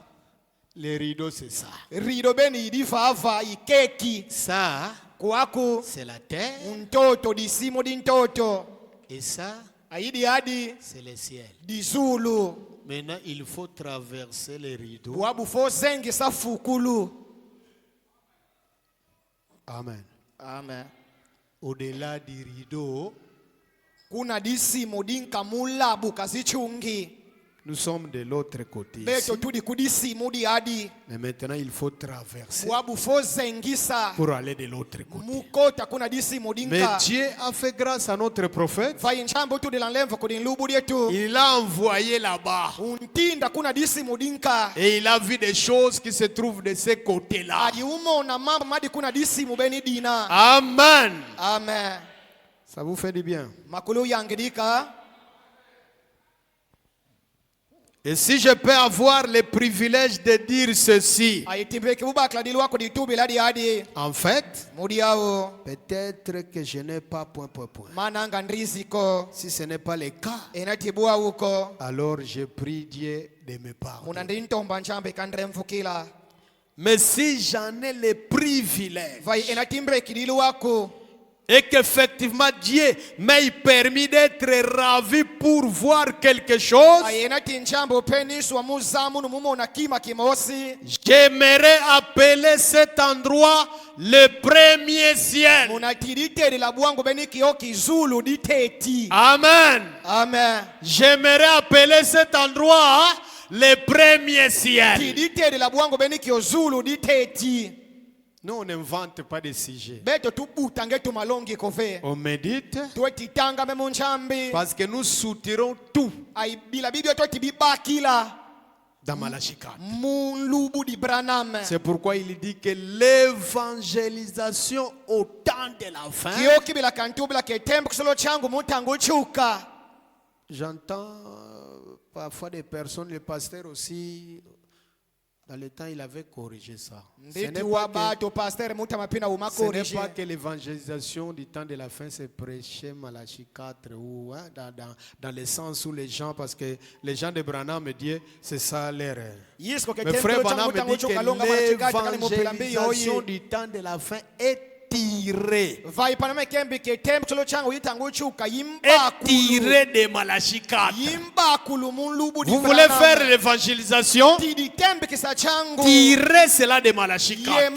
Les rideaux c'est ça. rido beni idivava ikeki Ça, kwaku c'est la terre. mtoto disimu dintoto Et ça, aidi adi c'est le ciel. dizulu Maintenant, il faut traverser les rideaux. wabu fo zengi safukulu Amen. amen Au-delà du rideau, kuna disimu dinka mulabu kazichungi nous sommes de l'autre côté. ici. beto tudi kudisimu di adi Mais maintenant, il faut traverser wabu fo zengisa pour aller de l'autre côté. mukota kuna disimu Mais dinka Dieu a fait grâce à notre prophète. vayinchambo tudi lanlemvo kudin lubu dietu Il l'a envoyé là-bas. untinda kuna disimu dinka Et il a vu des choses qui se trouvent de ce côté-là. adiumona mambo madi kuna disimu beni dina Amen. amen Ça vous fait du bien. makulu yangidika Et si je peux avoir le privilège de dire ceci, ayitimbe kibubakla dilwako ditubila di adi en fait, mudi yawo peut-être que je n'ai pas point. mananga ndriziko Si ce n'est pas le cas, enatibua uko alors je prie Dieu de me pardonner. muna ndintomba nchambe kandremvukila Mais si j'en ai le privilège vai enatimbre kidilwako et qu'effectivement Dieu m'ait permis d'être ravi pour voir quelque chose, ayenati nchambe upeniswa muzamu numumona kima kimosi j'aimerais appeler cet endroit le premier ciel. munatiriteri la bwangu beni kio kizulu diteti Amen. amen J'aimerais appeler cet endroit le premier ciel. tiditeri la bwangu beni kio zulu diteti Nous, on n'invente pas de sujet. beto tubutange tumalongi kove On médite twetitanga me munchambi parce que nous soutirons tout ai bila bibio tweti bibakila dans Malachi 4. mulubu di branam C'est pourquoi il dit que l'évangélisation au temps de la fin. kio kibila kantubila ketembo kisolo changu mutangu chuka J'entends parfois des personnes, le pasteur aussi, dans le temps, il avait corrigé ça. Ce n'est nditi pas wabato pasteur mutamapina ce n'est umakorije pas que l'évangélisation du temps de la fin, c'est prêcher Malachi 4 ou hein, dans le sens où les gens, parce que les gens de Branham me disent, c'est ça l'erreur. yisko Mais frère ketembo changu Branham me mutangu dit chuka longa marachikati kani que mupilambi l'évangélisation yoyi du temps de la fin est tirée. vai paname kembi ketembo kisolo changu yitangu chuka Est tirée de Malachi 4. yimbakulu mulubu di Vous voulez branam. faire l'évangélisation? tidite tirer cela de Malachie 4.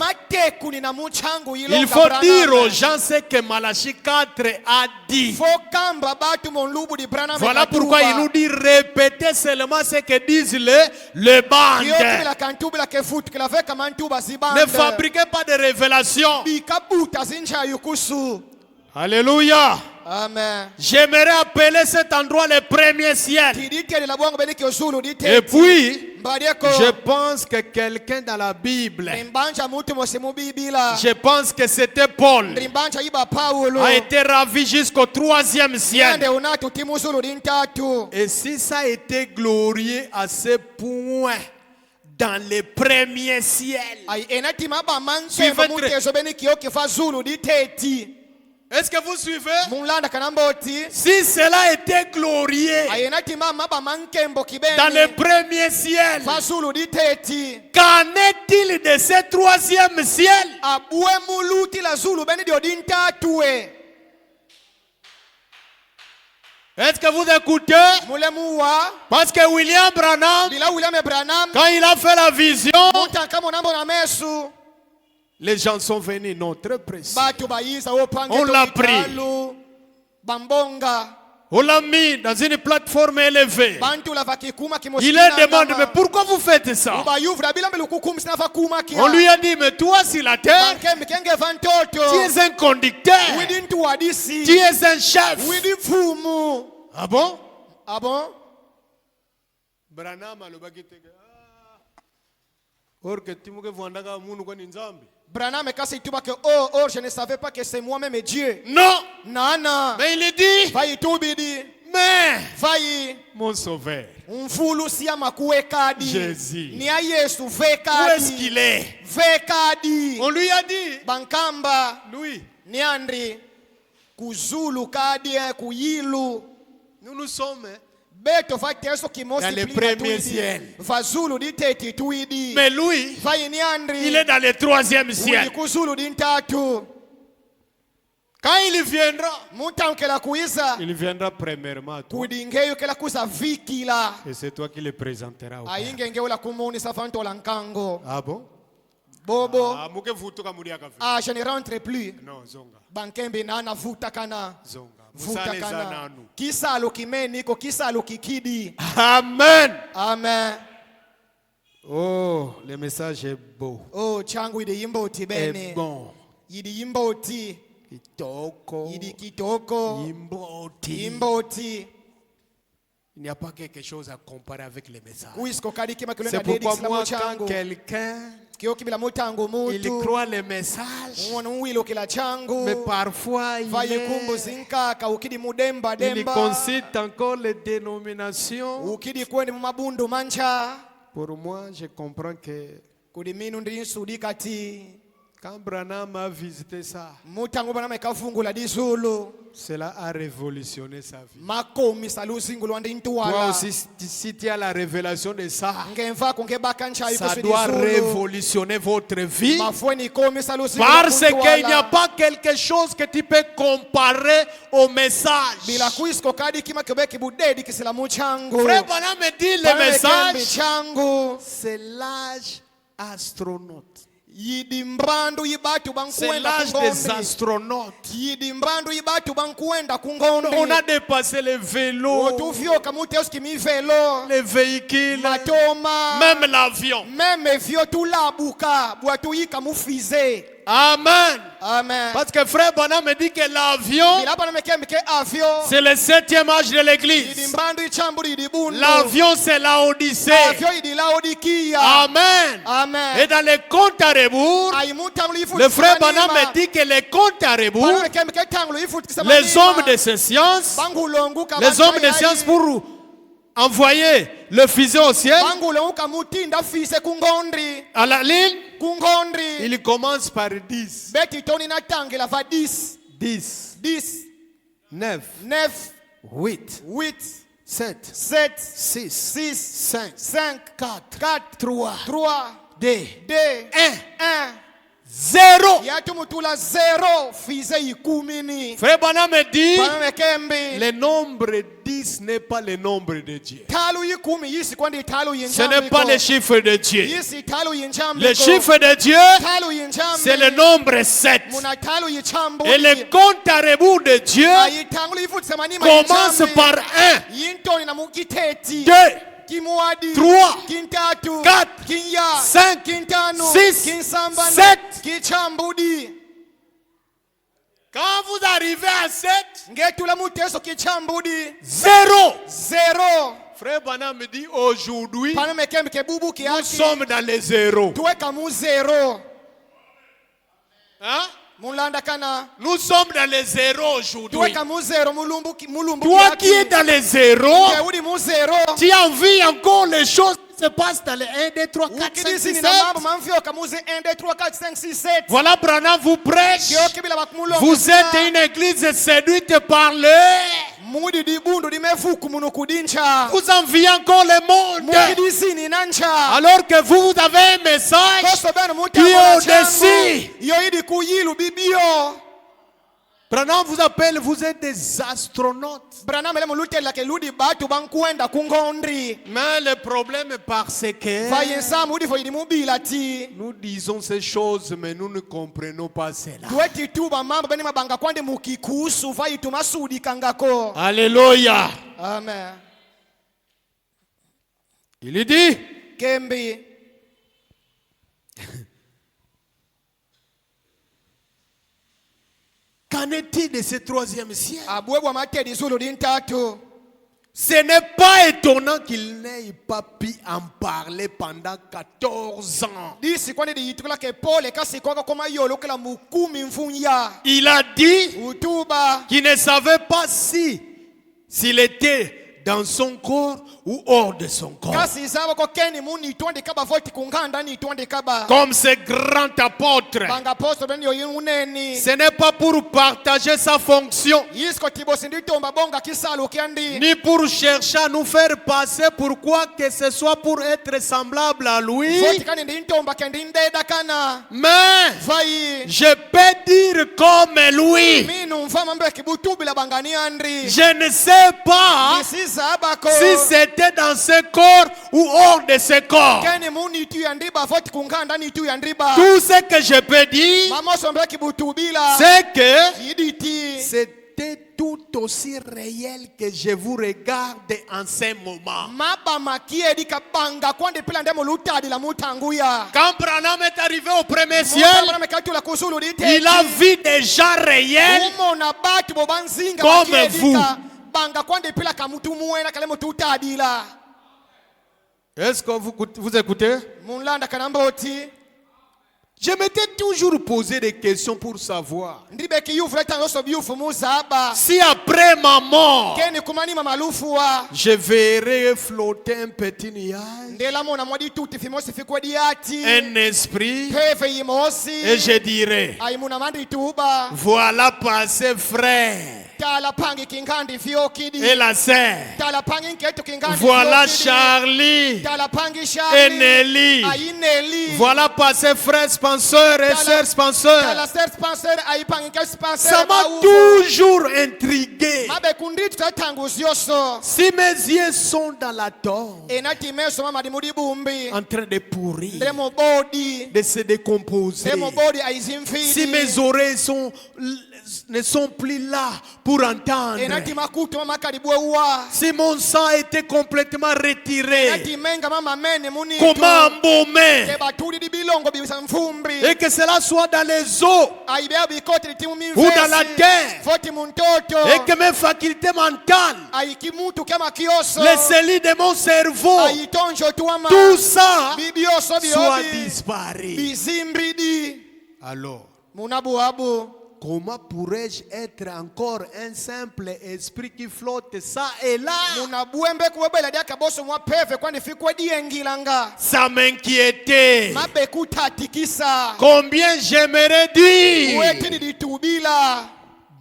Il faut dire aux gens ce que Malachie 4 a dit. Voilà pourquoi il nous dit répétez seulement ce que disent les bandes. Ne fabriquez pas de révélations. Alléluia. Amen. J'aimerais appeler cet endroit le premier ciel. Et puis, je pense que quelqu'un dans la Bible, je pense que c'était Paul, a été ravi jusqu'au 3e ciel. Et si ça a été glorieux à ce point dans le premier ciel, est-ce que vous suivez? Si cela était glorieux dans le premier ciel, qu'en est-il de ce 3e ciel? Est-ce que vous écoutez? Parce que William Branham, quand il a fait la vision, les gens sont venus, non, très précis. On l'a pris. On l'a mis dans une plateforme élevée. Il leur demande, mais pourquoi vous faites ça? On lui a dit, mais toi sur la terre, tu es un conducteur. Tu es un chef. Ah bon? Ah bon? Branham or que tu me vois ndaga munu kwa nzambi. Branham que je ne savais pas que c'est moi-même Dieu. Non. Nana. Mais il dit. Mais mon sauveur. Jésus. Où est-ce qu'il est? On lui a dit. Bankamba. Lui. Niandri. Kuzulu kadi kuyilu. Nous sommes dans le premier ciel. Mais lui, il est dans le 3e ciel. Quand il viendra premièrement à toi. Et c'est toi qui le présenteras au Père. Ah bon? Bobo. Je ne rentre plus. Non, zonga. Bankembe nana vuta kana. Zonga. Vuta kana. Kisalo kimeni ko kisalo kikidi. Amen. Amen. Oh, le message est beau. Oh, changu ide yimboti bene. Est bon. Yidi yimboti. Kitoko. Yidi kitoko. Yimboti. Yimboti. Il n'y a pas quelque chose à comparer avec les messages. C'est pourquoi moi, quand quelqu'un il croit les messages, mais parfois il concite encore les dénominations. Pour moi, je comprends que quand Branham a visité ça, cela a révolutionné sa vie. Toi aussi, si tu as la révélation de ça, ça doit révolutionner votre vie. Parce qu'il n'y a pas quelque chose que tu peux comparer au message. Frère Branham me dit le message, c'est l'âge astronaute. C'est l'âge des astronautes. On a dépassé les vélos, les véhicules, même l'avion. Amen. Amen. Parce que frère Branham me dit que l'avion, c'est le 7e âge de l'église. L'avion, c'est la Odyssée. Amen. Amen. Et dans les comptes à rebours, le frère Branham me dit que les comptes à rebours, les hommes de ces sciences, les hommes de sciences pour envoyer le fusil au ciel, à la ligne, il commence par 10. 10. 9. 8. 7. 6. 5. 4. 3. 2. 1. Zéro. yatumutula 0 fize ikumini. Frère Branham me dit, Branham kembi le nombre 10 n'est pas le nombre de Dieu. talu ikumi yisi kwandi talu Ce yinjambiko. n'est pas le chiffre de Dieu. Yisi talu yinjambiko. Le chiffre de Dieu, talu yinjambi. c'est le nombre 7. Muna talu yichambu. Et le compte à rebours de Dieu ayitangulu ifuthi semani commence par 1, yintoni na mukiteti 2, Kimwadi, 3, Kintatu, 4, Kinya, 5, Kintano, 6, Kinsambana, 7. Kichambudi. Quand vous arrivez à 7, Ngetula muteso Kichambudi. 0. 0. Frère Branham me dit aujourd'hui, Paname kembe kebubu nous kiasi. sommes dans les zéros. Tuweka mu 0. Hein? Mulanda kana. Nous sommes dans les zéros aujourd'hui. Tuweka mu 0 mulumbu Toi qui es dans les zéros, Udi mu 0. tu envies encore les choses qui se passent dans les 1, 2, 3, 4, 5, 6, 7. Mamfio kamuze 1 2 3 4 5 6 7. Voilà, Branham vous prêche. Kiokibila bakumulongo. Vous êtes une église séduite par le... Mudi dibundu dimefuku munukudincha. Vous enviez encore le monde. Mukidisini nancha. Alors que vous avez un message qui est au-dessus. Yoidi kuyilu bibio. Branham vous appelle, vous êtes des astronautes. Branham ele mulute la keludi batu bankwenda kungondri. Mais le problème est parce que Vayensa mudi fo idimubila ti. nous disons ces choses, mais nous ne comprenons pas cela. Dueti tuba mambo beni mabanga kwande mukikusu vayitu masudi kangako. Alléluia. Amen. Il dit, Kembi. qu'en est-il de ce troisième ciel? Abwebwa matedi zulu dintatu. Ce n'est pas étonnant qu'il n'ait pas pu en parler pendant 14 ans. Disi kwande di yitukula ke pole kasi kwaka koma yolo kala mukumi mfunya. Il a dit Utuba. qu'il ne savait pas s'il était dans son corps ou hors de son corps. Kasi zaba ko keni muni twande kaba voti kunganda ni twande kaba. Comme ce grand apôtre. Banga posto ben yo uneni. Ce n'est pas pour partager sa fonction, Yisko tibo sindito mbabonga kisalu kiandi. ni pour chercher à nous faire passer pour quoi que ce soit pour être semblable à lui. Voti kani ndinto mbakendi ndeda kana. Mais Vai. je peux dire comme lui. Minu mfama mbe kibutu bila bangani andri. Je ne sais pas Isi zabako. si c'était dans ce corps ou hors de ce corps. Keni muni tu yandiba voti kunganda ni tu yandiba. Tout ce que je peux dire, Mama sombe kibutu bila. c'est que Yiditi. c'était tout aussi réel que je vous regarde en ce moment. Maba makie di kabanga kwande pila ndemo lutadi la mutanguya. Quand Branham est arrivé au premier ciel, il a vu des gens réels comme vous. Est-ce que vous écoutez? Je m'étais toujours posé des questions pour savoir si après ma mort, je verrais flotter un petit nuage, un esprit, et je dirais, voilà passé frère et la sœur, voilà Charlie et Nelly, voilà passé frère Spencer et sœur Spencer. Ça m'a toujours intrigué. Si mes yeux sont dans la tombe, en train de pourrir, de se décomposer, si mes oreilles ne sont plus là pour entendre, si mon sang a été complètement retiré, comment embaumer, et que cela soit dans les eaux ou dans la terre, et que mes facultés mentales, les cellules de mon cerveau, tout ça soit disparu. Alors, comment pourrais-je être encore un simple esprit qui flotte ça et là? Ça m'inquiétait. Combien j'aimerais dire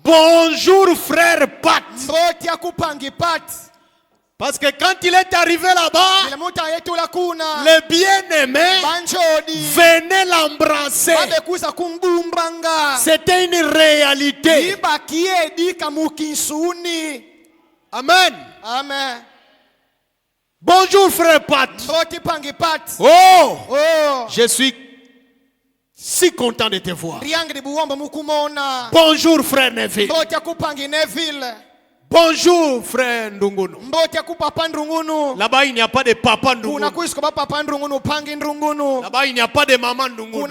bonjour frère Pat. Parce que quand il est arrivé là-bas, les bien-aimés venaient l'embrasser. C'était une réalité. Amen. Amen. Bonjour frère Pat. Oh, je suis si content de te voir. Bonjour frère Neville. Bonjour frère Ndungunu. Là-bas il n'y a pas de papa Ndungunu. Là-bas il n'y a pas de maman Ndungunu.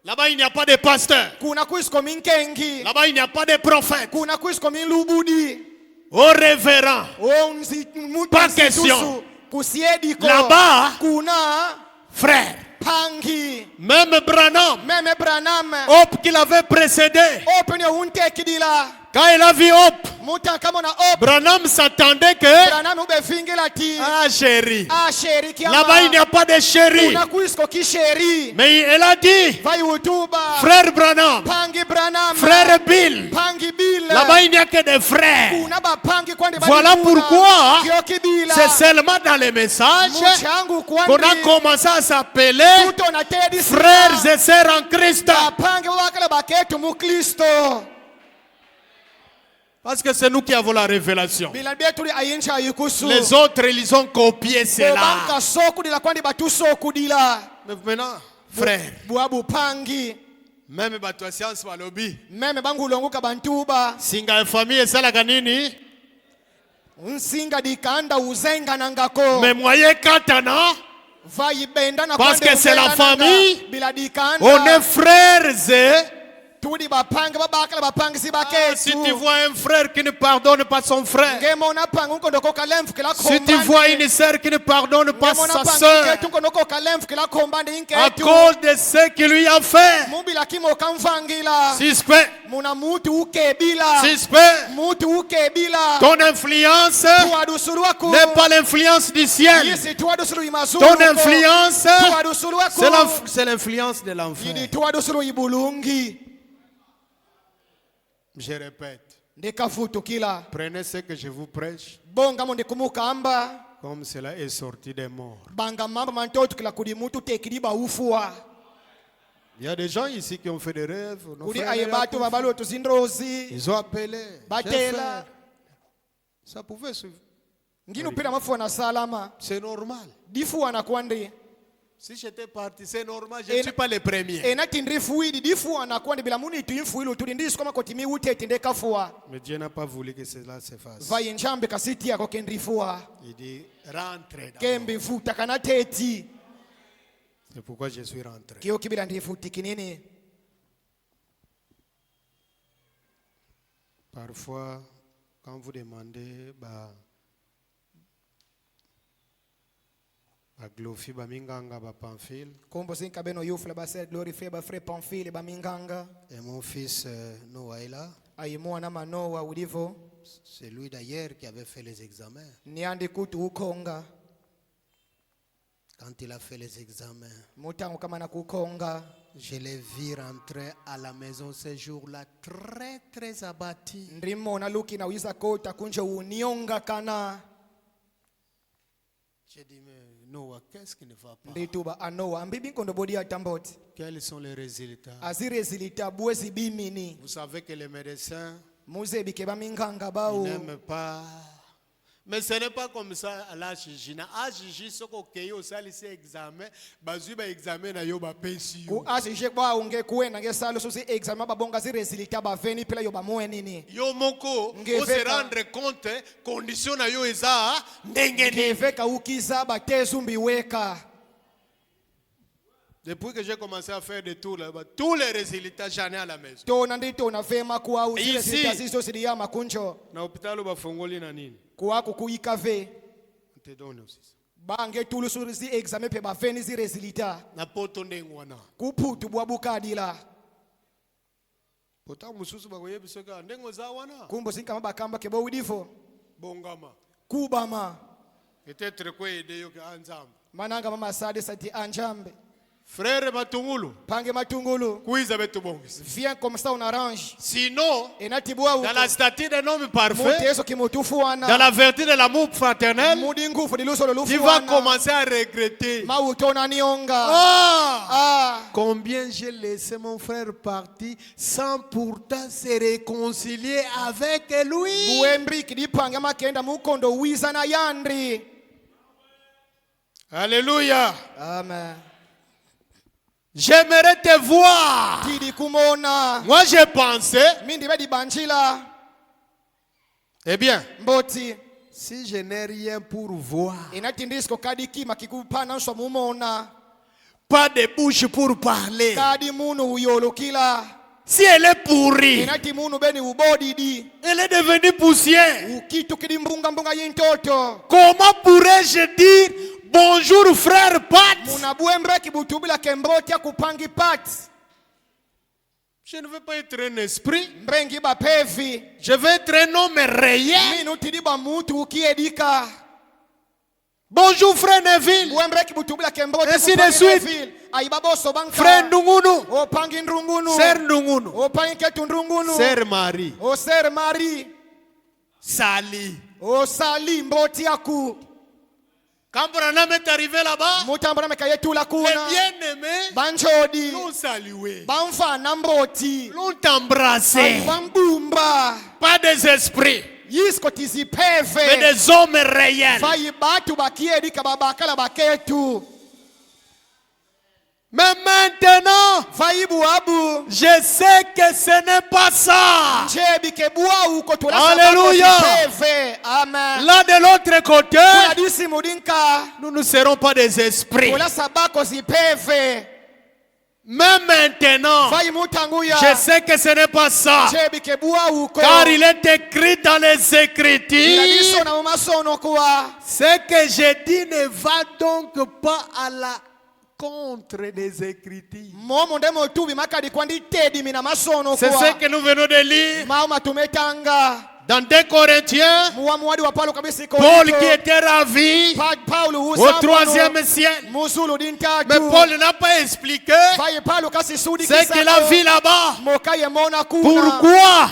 Là-bas il n'y a pas de pasteur. Là-bas il n'y a pas de prophète. Oh révérend. Pas question. Là-bas, frère. Même Branham. Hope qui l'avait précédé. Quand il a vu Hope, Branham s'attendait que chérie. Là-bas il n'y a pas de chérie. Mais elle a dit frère Branham, frère Bill. Là-bas il n'y a que des frères. Voilà pourquoi c'est seulement dans les messages qu'on a commencé à s'appeler frères et sœurs en Christ. Parce que c'est nous qui avons la révélation. Les autres, ils ont copié cela. Mais maintenant, frère, même bato science balobi. Singa famille ça la ganini. Mais moyen katana. Parce que c'est la famille. On est frères et si tu vois un frère qui ne pardonne pas son frère, si tu vois une sœur qui ne pardonne pas sa sœur, à cause de ce qu'il lui a fait, suspect, ton influence n'est pas l'influence du ciel. Ton influence, c'est l'influence de l'enfer. Je répète. Prenez ce que je vous prêche comme cela est sorti des morts. Il y a des gens ici qui ont fait des rêves. Ils ont appelé. Ça pouvait se... C'est normal. Si j'étais parti, c'est normal, je ne suis pas le premier. Mais Dieu n'a pas voulu que cela se fasse. Il dit, rentrez d'abord. C'est pourquoi je suis rentré. Parfois, quand vous demandez, Glofi baminganga ba Pamphile. Et mon fils Noah est là. C'est lui d'ailleurs qui avait fait les examens. Quand il a fait les examens, je l'ai vu rentrer à la maison ce jour-là très très abattu. J'ai dit, mais Noah, qu'est-ce qui ne va pas? Quels sont les résultats? Vous savez que les médecins n'aiment pas. Mais ce n'est pas comme ça à la Gigi. À Gigi, ce qu'on a au salle ici examen, bazuba examen na yo ba pensi. Yo moko, on se rendre compte condition na yo eza ndengeni. Depuis que j'ai commencé à faire des tours là-bas, tous les résultats j'en ai à la maison. Ici, na hôpital ba fongoli na nini? On te donne aussi. Bange tulusuruzi examen pe ba veni zi resultat. Na poto ndengwana. Kuputu bwabukadila. Pota mususu ba koyebi soka ndengo za wana. Kumbo sinka mabakamba ke bo widifo. Bongama. Kubama. Peut-être ko ede yo ka anzambe. Mananga mama sade sati anjambe. Frère Matungulu. Pange matungulu. Kuiza betu bongis. Viens comme ça on arrange. Sinon, Dans dans la statue d'un homme parfait, dans dans la vertu de l'amour fraternel, tu vas commencer à regretter. Combien j'ai laissé mon frère partir sans pourtant se réconcilier avec lui. Alléluia. Amen. J'aimerais te voir. Moi j'ai pensé. Eh bien, si je n'ai rien pour voir, pas de bouche pour parler, si elle est pourrie, elle est devenue poussière, comment pourrais-je dire bonjour frère Pat? Je ne veux pas être un esprit. Je veux être un homme réel. Bonjour frère Neville. Ainsi de suite. Frère Ndungunu. Sœur Ndungunu. Sœur Marie. Sali. Quand Branham est arrivé là-bas, les bien-aimés l'ont salué, l'ont embrassé. Pas des esprits, mais des hommes réels. Mais maintenant, je sais que ce n'est pas ça. Alléluia. Là de l'autre côté, nous ne serons pas des esprits. Mais maintenant, je sais que ce n'est pas ça. Car il est écrit dans les Écritures, ce que je dis ne va donc pas à la contre des Écritures. C'est ce que nous venons de lire dans 2 Corinthiens. Paul qui était ravi au 3e siècle. Mais Paul n'a pas expliqué ce qu'il a vu là-bas. Pourquoi?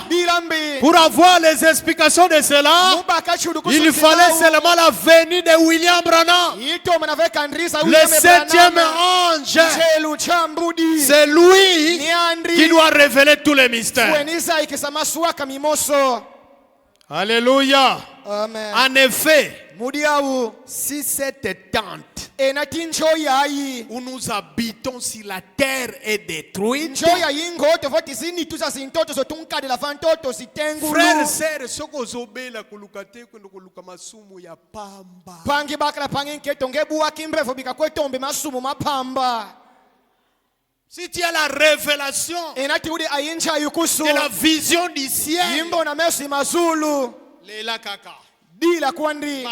Pour avoir les explications de cela, il fallait seulement la venue de William Branham, le 7e ange. C'est lui qui doit révéler tous les mystères. Alléluia. Amen. En effet, si cette tente où nous habitons sur la terre est détruite, frères et sœurs, si tu as la révélation de la vision du ciel, dila kwandi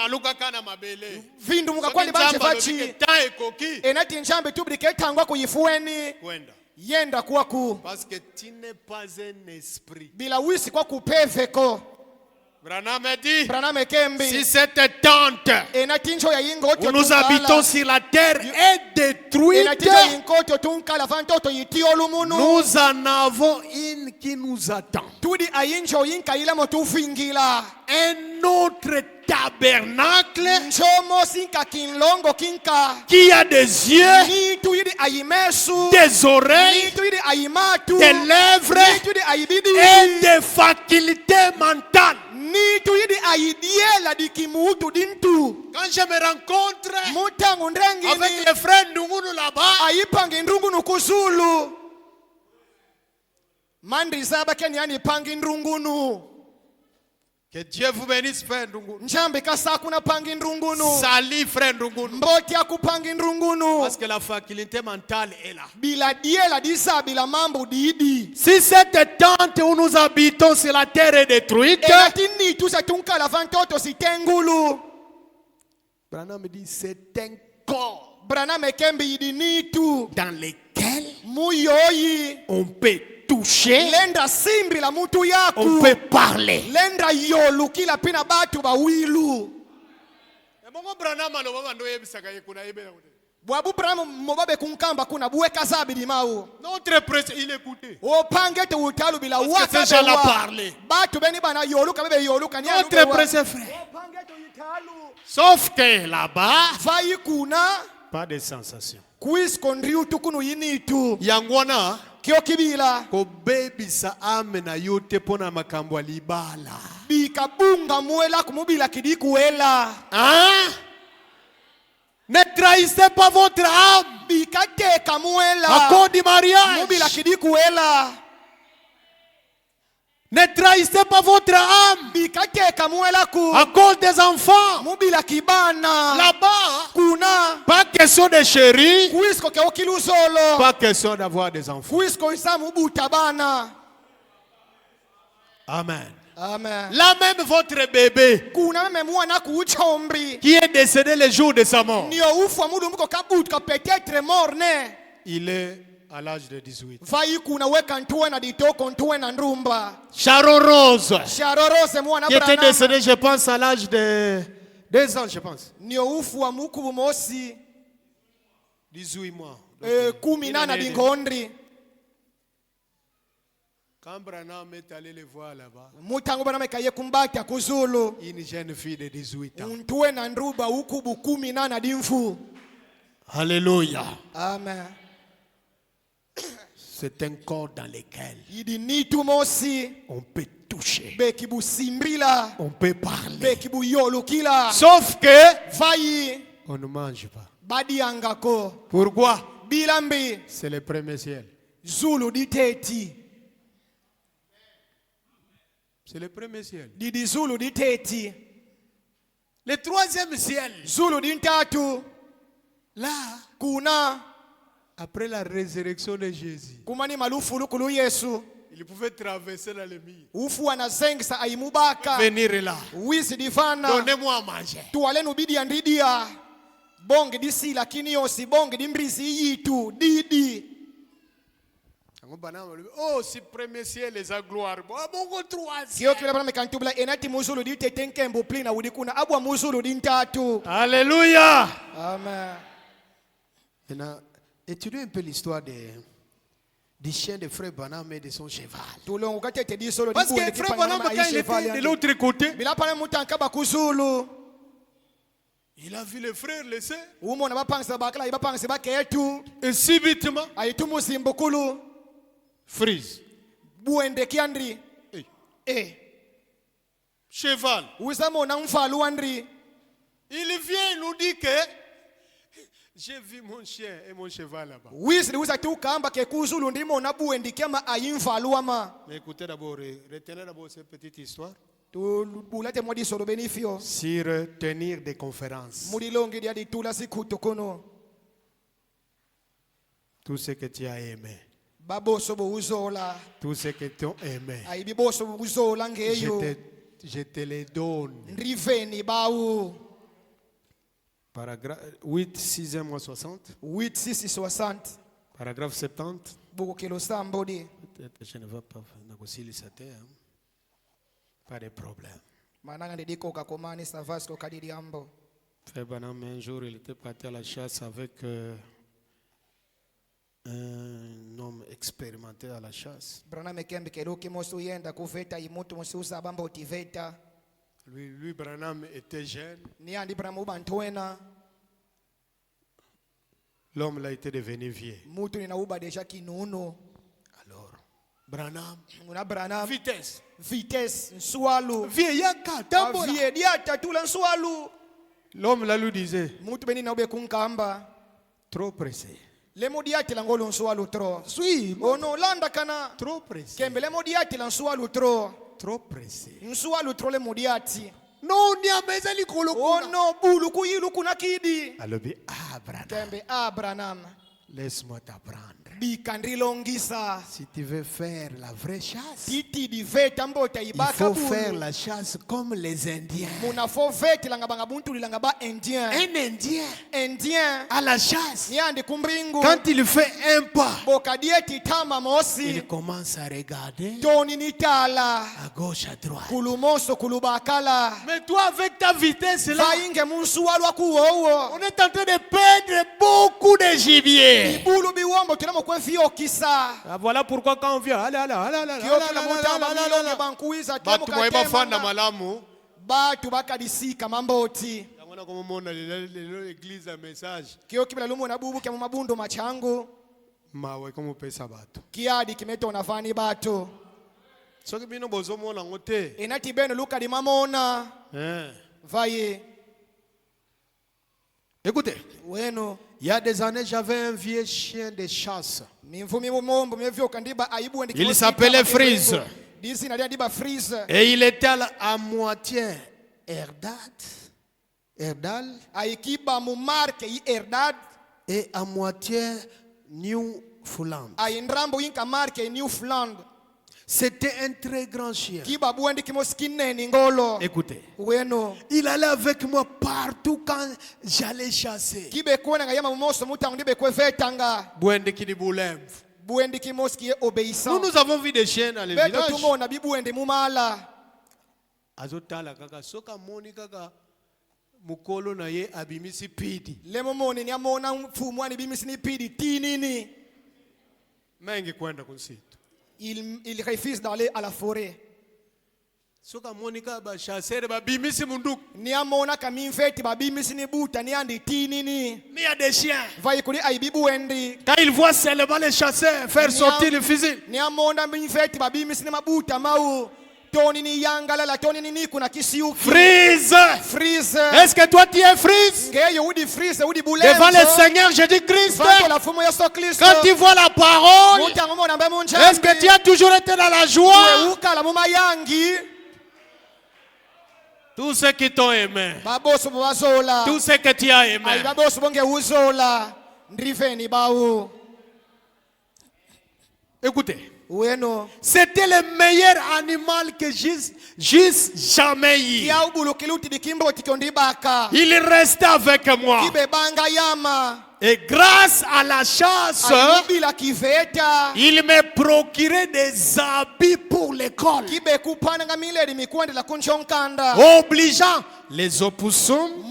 vindu mukakwandi bache vachi enati njambe tubliketangwa kuyifueni yenda kwaku parce que tu n'es pas un esprit. Bila wisi kwa kupeveko. Branham dit, si cette tente où nous habitons sur la terre est détruite, nous en avons une qui nous attend. Un autre tabernacle qui a des yeux, des oreilles, des lèvres et des facultés mentales. Quand je me rencontre avec les frères Ndungunu là-bas, que Dieu vous bénisse, frère Ndungunu. Salut, frère Ndungunu. Parce que la faculté mentale est là. Si cette tente où nous habitons sur la terre est détruite, Branham dit c'est un corps dans lequel on peut toucher, on peut parler. Bwabu Brahma mobabe kunkamba kuna buweka zabidi mau. Notre président, il écoutait. Opangete utalu bila Parce que ces gens-là parlaient. Batu beni bana yoluka bebe yoluka ni Notre président frère. Opangete utalu. Sauf que là-bas, Vai kuna pas de sensation. quiz kondriu tukunu yinitu. Yangwana, Kyo kibila. ko baby sa ame na yote pona makambo libala. Bikabunga muela kumubila kidikuela. Hein? Ne trahissez pas votre âme. Bikateka muela. À cause du mariage. Mubila kidikuela. Ne trahissez pas votre âme. Bikateka muela ku. À cause des enfants. Mubila kibana. Là-bas, Kuna. pas question de chéri. Kuisko ke okiluzolo. Pas question d'avoir des enfants. Kuisko isamu butabana. Amen. Amen. Là même votre bébé Kuna meme mwana kuchombi. qui est décédé le jour de sa mort, Nio ufu mudu mko kabutka peut-être mort ne. il est à l'âge de 18. Vai kuna weka ntuwe na ditoko ntuwe na ndrumba. Sharon Rose, Sharorose mwana qui était Branham. décédé, je pense, à l'âge de 2 ans, je pense. Nio ufu wa mukubu mosi. 18 mois. Kumi nana dingondri. Quand Branham est allé le voir là-bas, Mutango bana mekaye kumbata kuzulu. une jeune fille de 18 ans. Ntuwe na ndruba ukubu kumi nana dimfu. Alléluia. Amen. C'est un corps dans lequel Yidi nitu mosi. on peut toucher, Beki busimbila. on peut parler. Beki buyolukila. Sauf que Vai. on ne mange pas. Badi angako. Pourquoi? Bilambi. C'est le premier ciel. Zulu diteti. C'est le premier ciel. Didi Zulu diteti. Le troisième ciel, Zulu dintatu. là, Kuna. après la résurrection de Jésus, Kumani malufu lukulu Yesu. il pouvait traverser la mire, Ufu anazengisa aimubaka. venir là. Wisi difana. Donnez-moi à manger. Tuwalenu bidi andidia. Bonge disi lakini yosi bonge dimbrisi yitu. Didi. Oh, si premier ciel les a gloire. Bon, troisième. Kyo kila bana mekantubla enati muzulu ditete nkembo plina udikuna abwa muzulu dintatu. Alléluia. Amen. Maintenant, étudiez un peu l'histoire du chien de frère Branham et de son cheval. Tulongo katete disolo Parce que frère Branham, quand il était de l'autre côté, bila pale mutankaba kuzulu. il a vu le frère laisser. Umo na bapangisa bakala ibapangisa baketu. Et subitement, Aitumu simbukulu. freeze. Buende kiandri. Cheval. Usamo na mfalu andri. Il vient nous dire que j'ai vu mon chien et mon cheval là-bas. Wisri usa tu kamba ke kuzulu ndimo na buendi kema ayimfalu ama. Mais écoutez d'abord, retenez d'abord cette petite histoire. Bulate mwadi soro benefio. Sur tenir des conférences. Mulilongi dia ditula sikuto kono. Tout ce que tu as aimé. Baboso bo uzola. Tout ce que tu as aimé. Aibi boso bo uzola ngeyo. Je te les donne. Riveni bau. Paragraphe 8, 6e mois 60. 8 6 60. Paragraphe 70. Boko kilo sambodi. Peut-être je ne vais pas négocier les satés. Pas de problème. Mananga ndidiko kakomani savasco kadiri ambo. Frère Branham, un jour, il était parti à la chasse avec un homme expérimenté à la chasse. Branham kembe keruki mosu yenda kuveta imutu mosu usa bamba utiveta. Lui, Branham était jeune. Ni andi Branham ubantwena. L'homme là était devenu vieux. Mutu nina uba deja kinunu. Alors, Branham, Una Branham. vitesse. Vitesse nswalu. Vieillaka, d'abord. Vie diata tula nswalu. L'homme là lui disait, Mutu beni na ube kunkamba. trop pressé. Le modiati la ngolo nswalu tro. Suis, Ono landa kana. trop pressé. Kembe le modiati la nswalu tro. Trop pressé. Nswalu tro le modiati. Non, ni a meza li kolo kuna. Ono bulu kuyilu kuna kidi. Alors, Branham, Kembe Branham. laisse-moi t'apprendre. Bikandrilongisa. Si tu veux faire la vraie chasse, Titi di veta mbota il ibaka faut bulu. faire la chasse comme les Indiens. Muna fo veti langa banga buntu langa ba indien. Un Indien Indien. à la chasse, Niandi kumbringu. quand il fait un pas, Boka dieti tama mosi. il commence à regarder Toni nitala. à gauche, à droite. Kulumoso kulubakala. Mais toi, avec ta vitesse là, Vainge munsuwalu akuwowo. on est en train de perdre beaucoup de gibier. Ibulu biwombo tulamo kwe fiokisa. Voilà pourquoi quand on vient, allez. Batu moye bafanda malamu. Batu bakadisika mamboti. Yangona kumona l'église un message. Kio kibela lumu na bubu kya mabundo machangu. Mawe komo pesa batu. Kiadi kimeto nafani batu. Soki bino bozo mona ngote. Enati beno luka di mamona. Vaye. Écoutez, weno. Il y a des années, j'avais un vieux chien de chasse. Il s'appelait Freeze. Et il était à moitié Erdal. Et à moitié Newfoundland. C'était un très grand chien. Écoutez, il allait avec moi partout quand j'allais chasser. Nous avons vu des chiens dans le village. Il refuse d'aller à la forêt. Ni amona kaminfeti babimisi ni buta ni andi tinini. Mais il y a des chiens. Quand ils voient seulement les chasseurs faire sortir le fusil. Ni amona minfeti babimisi ni mabuta mau. Toni ni yangala la toni ni niku na kisiuki. Freeze. Freeze. Est-ce que toi tu es freeze? Devant le Seigneur Jésus-Christ. Quand tu vois la parole, est-ce que tu as toujours été dans la joie? Tous ceux qui t'ont aimé, tous ceux que tu as aimé, écoutez, c'était le meilleur animal que j'ai jamais eu. Il restait avec moi. Et grâce à la chasse, il me procurait des habits pour l'école, obligeant les opossums,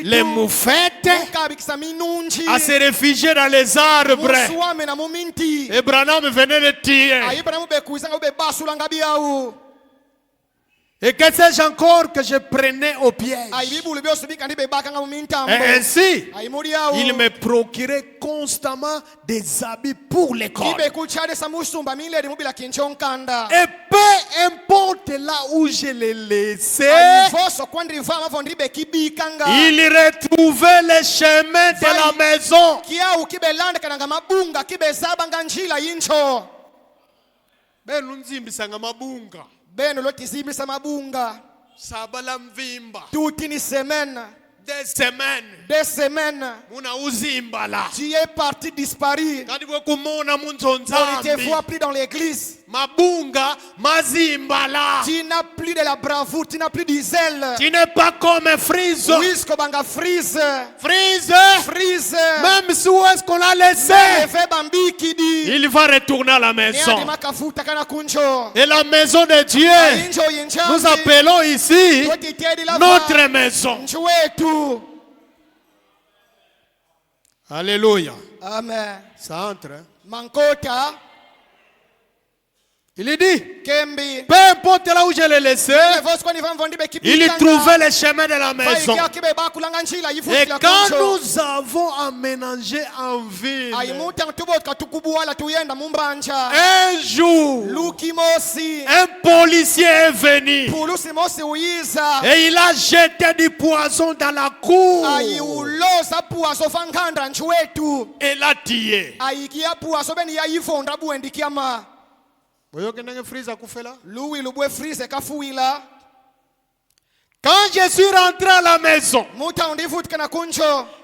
les moufettes à se réfugier dans les arbres. Et Branham venait de tirer. Et que sais-je encore que je prenais au piège. Et ainsi, il me procurait constamment des habits pour l'école. Et peu importe là où je les laissais, il retrouvait le chemin de la maison. Beno lotizimisa mabunga. Sabala mvimba. Tuti ni semaine. Des semaines. Des semaines. Muna uzimbala. Tu es parti disparu. On ne te voit plus dans l'église. Mabunga mazimbala. Tu n'as plus de la bravoure, tu n'as plus du zèle. Tu n'es pas comme Freeze. Freeze. Freeze. Freeze. Même si où est-ce qu'on l'a laissé, il va retourner à la maison. Et la maison de Dieu, nous appelons ici notre maison. Alléluia. Amen. Ça entre. Mankota. Il dit, peu importe là où je l'ai laissé, il trouvait le chemin de la maison. Et quand nous avons aménagé en ville, un jour, un policier est venu et il a jeté du poison dans la cour et l'a tué. Quand je suis rentré à la maison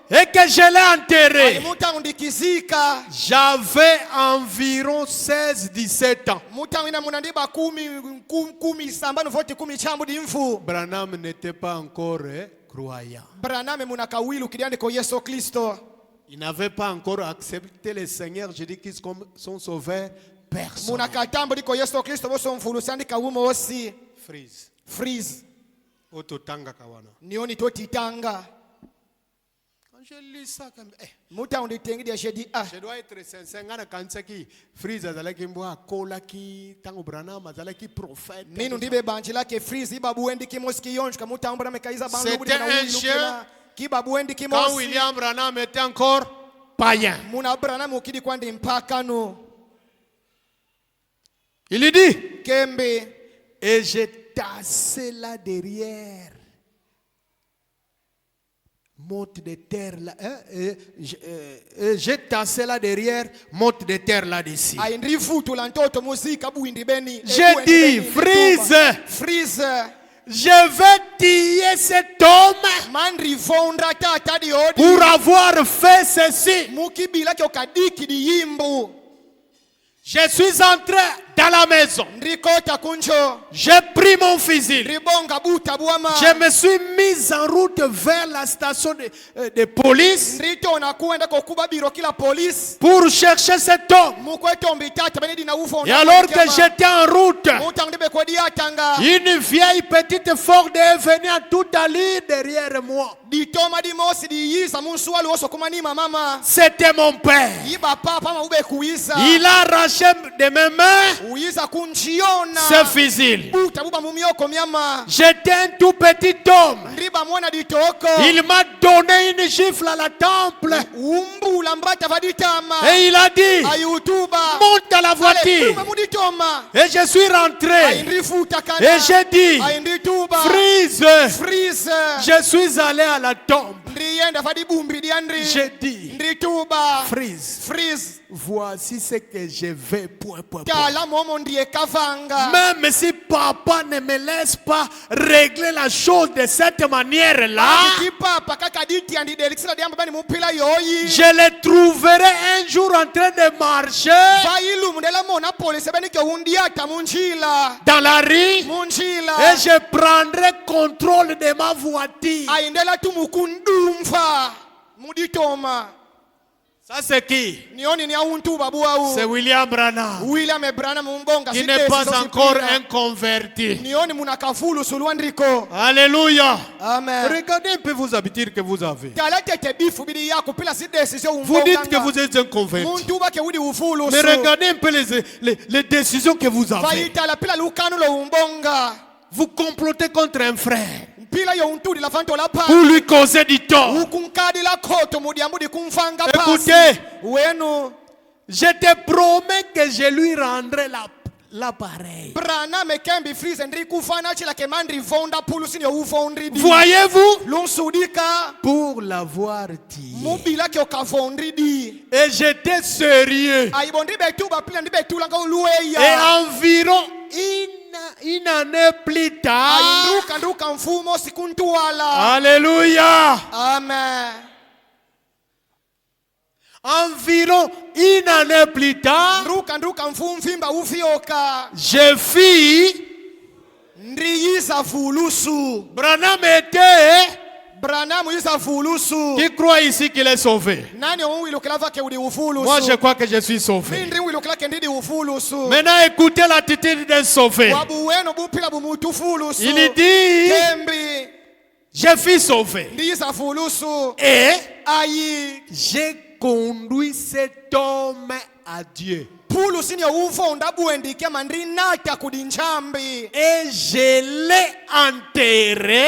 et que je l'ai enterré, j'avais environ 16-17 ans. Branham n'était pas encore croyant. Il n'avait pas encore accepté le Seigneur Jésus-Christ comme son sauveur personnel. Freeze. Ototanga kawana. Nioni toti tanga. Quand je lis ça comme je dois être sincère. Quand Freeze azalaki mboa kolaki tango Branham azalaki prophète. C'était un chien quand William Branham était encore païen. Il lui dit, et j'ai tassé là derrière. Monte de terre là, j'ai tassé là derrière, monte de terre là-dessus. J'ai dit, Freeze, je vais tuer cet homme pour avoir fait ceci. Je suis entré dans la maison. J'ai pris mon fusil. Je me suis mis en route vers la station de police pour chercher cet homme. Et alors que j'étais en route, une vieille petite Ford est venue à toute allure derrière moi. C'était mon père. Il a arraché de mes mains ce fusil. J'étais un tout petit homme. Il m'a donné une gifle à la temple. Et il a dit, monte à la voiture. Et je suis rentré. Et j'ai dit, Freeze, je suis allé à la tombe. J'ai dit, Freeze, voici ce que je vais. Même si papa ne me laisse pas régler la chose de cette manière-là, je le trouverai un jour en train de marcher dans la rue et je prendrai contrôle de ma voiture. Ça c'est qui? C'est William Branham. Qui n'est pas encore un converti. Alléluia. Amen. Regardez un peu vos habitudes que vous avez. Vous dites que vous êtes un converti. Mais regardez un peu les décisions que vous avez. Vous complotez contre un frère pour lui causer du tort. Écoutez, je te promets que je lui rendrai l'appareil. Voyez-vous, pour l'avoir tiré. Et j'étais sérieux. Et environ une année plus tard, alléluia, amen. Environ une année plus tard, je fis Branham était. Qui croit ici qu'il est sauvé? Moi je crois que je suis sauvé. Maintenant écoutez l'attitude d'un sauvé. Il dit, je suis sauvé. Et j'ai conduit cet homme à Dieu. Et je l'ai enterré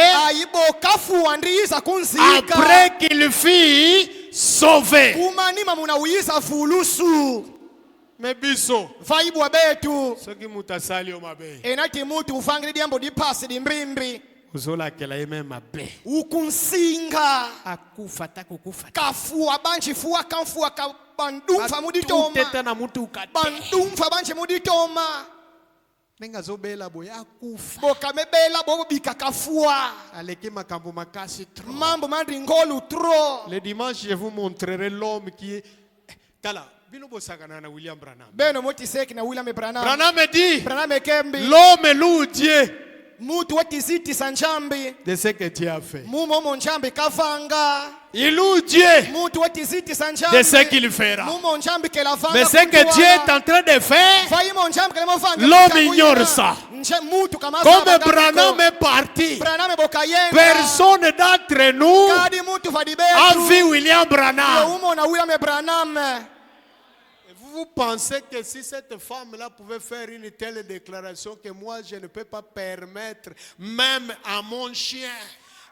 après qu'il fut sauvé. Mais biso, ce qui m'a sali au mabe. Uzola kela yeme mabe. Ukunsinga. Akufata kukufata. Kafua banchi fua kanfua bandumfa muditoma. Utetana mutu ukate. Bandumfa banchi muditoma. Nenga zobela boya akufa. Boka mebela bobo bika kafua. Aleki makambo makasi trop. Mambo mandri ngolu trop. Le dimanche je vous montrerai l'homme qui est tala. William Branham. Beno moti seki na William Branham. Branham dit, Branham kembi. L'homme loue Dieu de ce que Dieu a fait. Il loue Dieu de ce qu'il fera. Mais ce que Dieu est en train de faire, l'homme ignore ça. Comme Branham est parti, personne d'entre nous a vu William Branham. Vous pensez que si cette femme-là pouvait faire une telle déclaration que moi je ne peux pas permettre même à mon chien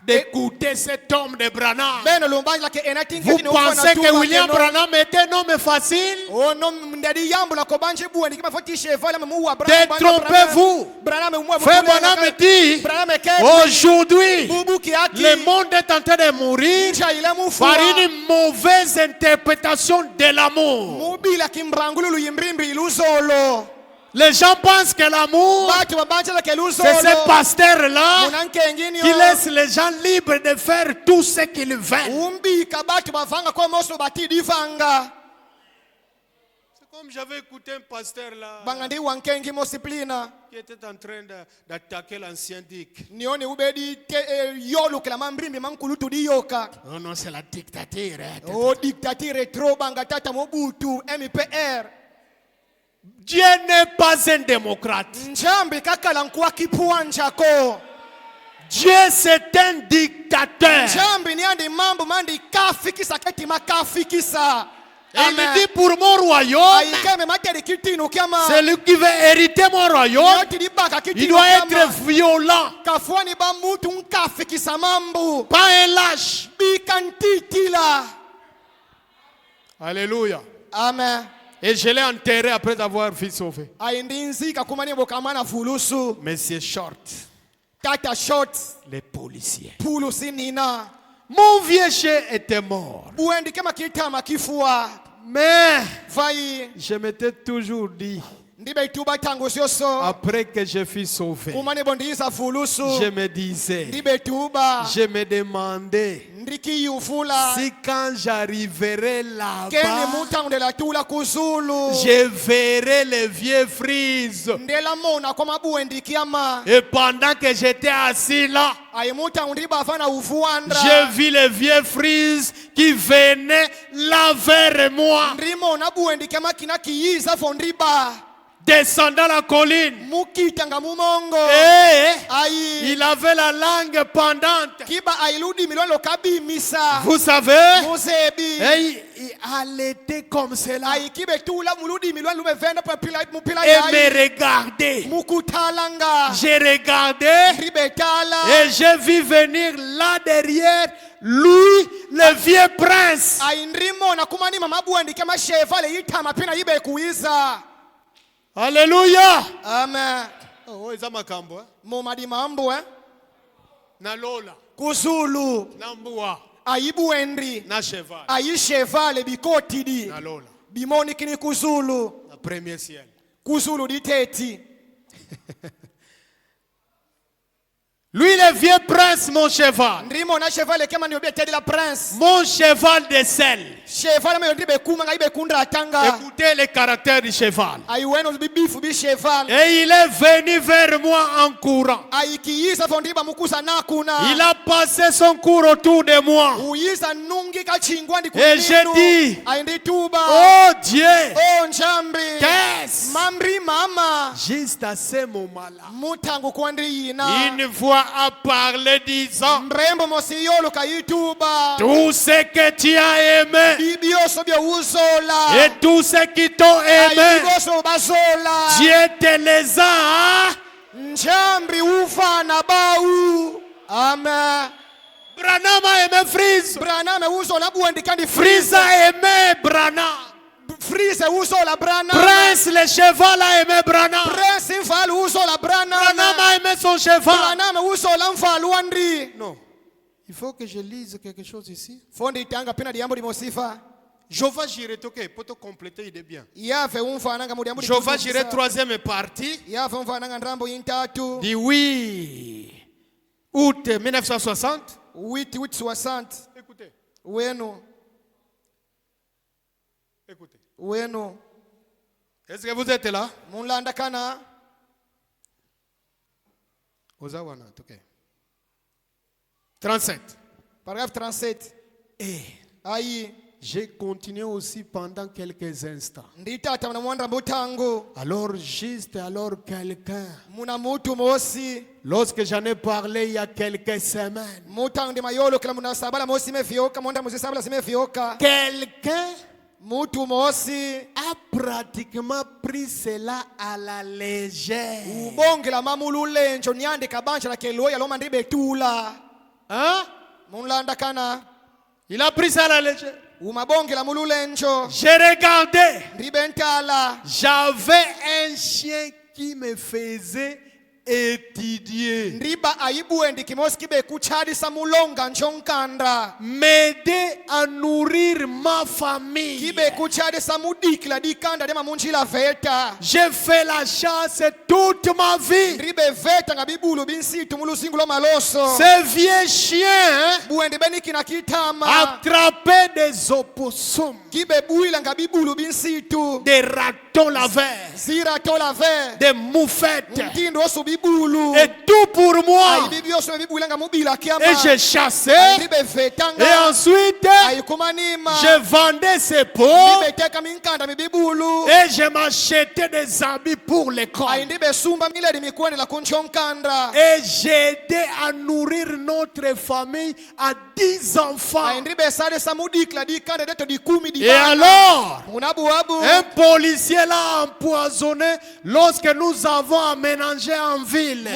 d'écouter cet homme de Branham? Vous pensez que William Branham était un homme facile? Détrompez-vous. Frère Branham dit, aujourd'hui, le monde est en train de mourir par une mauvaise interprétation de l'amour. Les gens pensent que l'amour, c'est ce pasteur-là qui laisse les gens libres de faire tout ce qu'ils veulent. C'est comme j'avais écouté un pasteur là qui était en train d'attaquer l'ancien dic. Non, non, c'est la dictature. Dieu n'est pas un démocrate. Dieu, c'est un dictateur. Il me dit pour mon royaume, celui qui veut hériter mon royaume, il doit être violent, pas un lâche. Alléluia. Amen. Et je l'ai enterré après avoir vu sauver. Monsieur Short, les policiers. Mon vieux chien était mort. Mais je m'étais toujours dit, après que je fus sauvé, je me disais, je me demandais si quand j'arriverai là-bas, je verrai les vieux frises. Et pendant que j'étais assis là, j'ai vu les vieux frises qui venaient là vers moi, descendant la colline. Et il avait la langue pendante. Vous savez, et il allaitait comme cela et me regardait. J'ai regardé et j'ai vu venir là derrière lui le vieux prince. Alléluia. Amen. Oh, eza makambo, eh? Momadi mambo, eh? Na lola. Kuzulu. Na mbua. Aibu endri. Na cheval. Ayi cheval bikotidi. Na lola. Bimoni kini kuzulu. Na premier ciel. Kuzulu diteti. Lui le vieux prince, mon cheval. Mon cheval de sel. Écoutez le caractère du cheval. Et il est venu vers moi en courant. Il a passé son cours autour de moi. Et j'ai dit, oh Dieu, qu'est-ce? Juste à ce moment-là, une voix a parlé disant, tout ce que tu as aimé et tout ce qui t'ont aimé, Dieu te les a. Amen. Branham a aimé Frise. Frise a aimé Branham. Prince le cheval a aimé Branham. Branham a aimé son cheval. Non. Il faut que je lise quelque chose ici. Jova Jireh, ok, pour te compléter, il est bien. Jova Jireh, troisième partie. Du 8 août 1960. Écoutez. Écoutez. Est-ce que vous êtes là? Ozawana, ok. 37. Paragraphe 37. Et j'ai continué aussi pendant quelques instants. Alors juste quelqu'un, lorsque j'en ai parlé il y a quelques semaines, quelqu'un a pratiquement pris cela à la légère. Hein? Il a pris ça à la légère. J'ai regardé. J'avais un chien qui me faisait étudier. M'aider à nourrir ma famille. J'ai fait la chasse toute ma vie. Ce vieux chien attrapait des opossums, des ratons laveurs, des moufettes, et tout pour moi. Et j'ai chassé. Et ensuite, je vendais ces peaux. Et je m'achetais des habits pour l'école. Et j'aidais à nourrir notre famille à 10 enfants. Et alors, un policier l'a empoisonné lorsque nous avons aménagé en ville.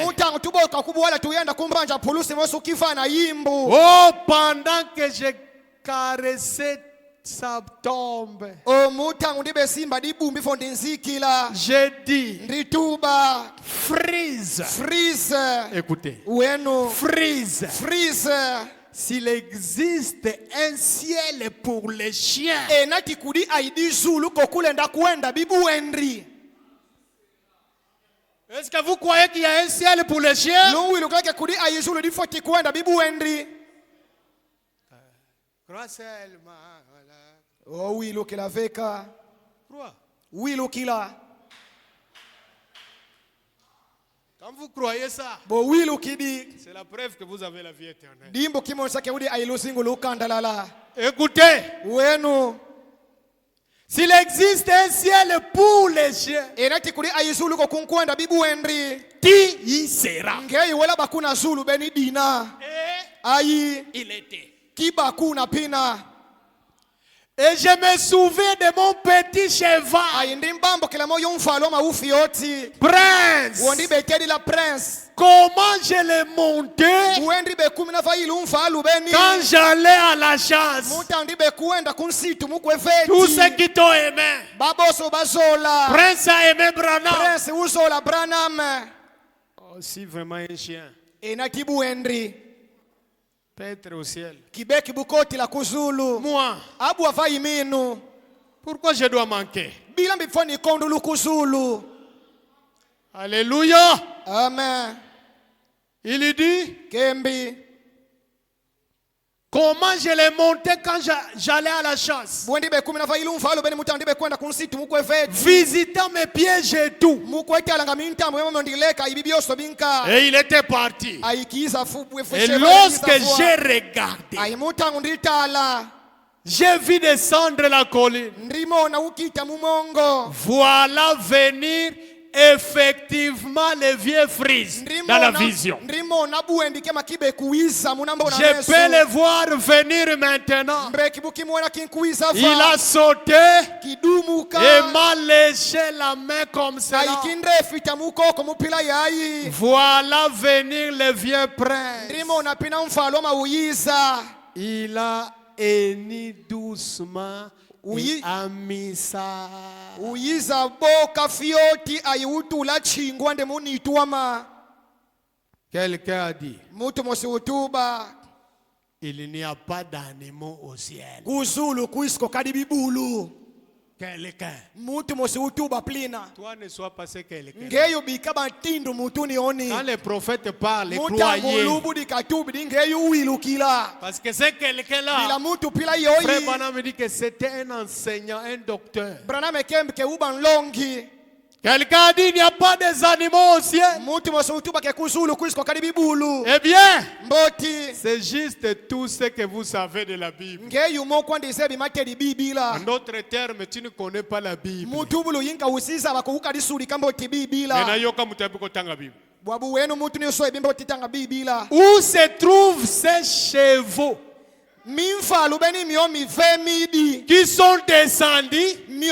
Oh, pendant que j'ai caressé sa tombe, j'ai dit, freeze. Écoutez, freeze. S'il existe un ciel pour les chiens, est-ce que vous croyez qu'il y a un ciel pour les chiens? Crois seulement. Oh oui, look la veka. Crois. Oui, look là. Quand vous croyez ça, c'est la preuve que vous avez la vie éternelle. Écoutez. S'il existe un ciel pour les chiens, qui y sera? Et il était. Et je me souviens de mon petit cheval, Prince. Comment je l'ai monté quand j'allais à la chasse. Tous ceux qui t'ont aimé. Prince a aimé Branham. Oh, si vraiment un chien peut être au ciel, moi, pourquoi je dois manquer? Alléluia. Amen. Il dit, comment je l'ai monté quand j'allais à la chasse, visitant mes pièges et tout. Et il était parti. Et lorsque j'ai regardé, j'ai vu descendre la colline. Voilà venir effectivement les vieux frises dans la vision. Je peux les voir venir maintenant. Il a sauté et m'a léché la main comme ça. Voilà venir les vieux princes. Il a heni doucement. Oui, amisa. Uyiza boka fioti ayutula chingwa nde munituama. Quelqu'un a dit, il n'y a pas d'animaux au ciel. Kuzulu kuisko kadibibulu. Quelqu'un. Toi ne sois pas ce quelqu'un. Quand les prophètes parlent, croyez. Parce que c'est quelqu'un-là. Frère Branham me dit que c'était un enseignant, un docteur. Quelqu'un a dit il n'y a pas des animaux au ciel. Eh bien, c'est juste tout ce que vous savez de la Bible. En d'autres termes, tu ne connais pas la Bible. Où se trouvent ces chevaux qui sont descendus et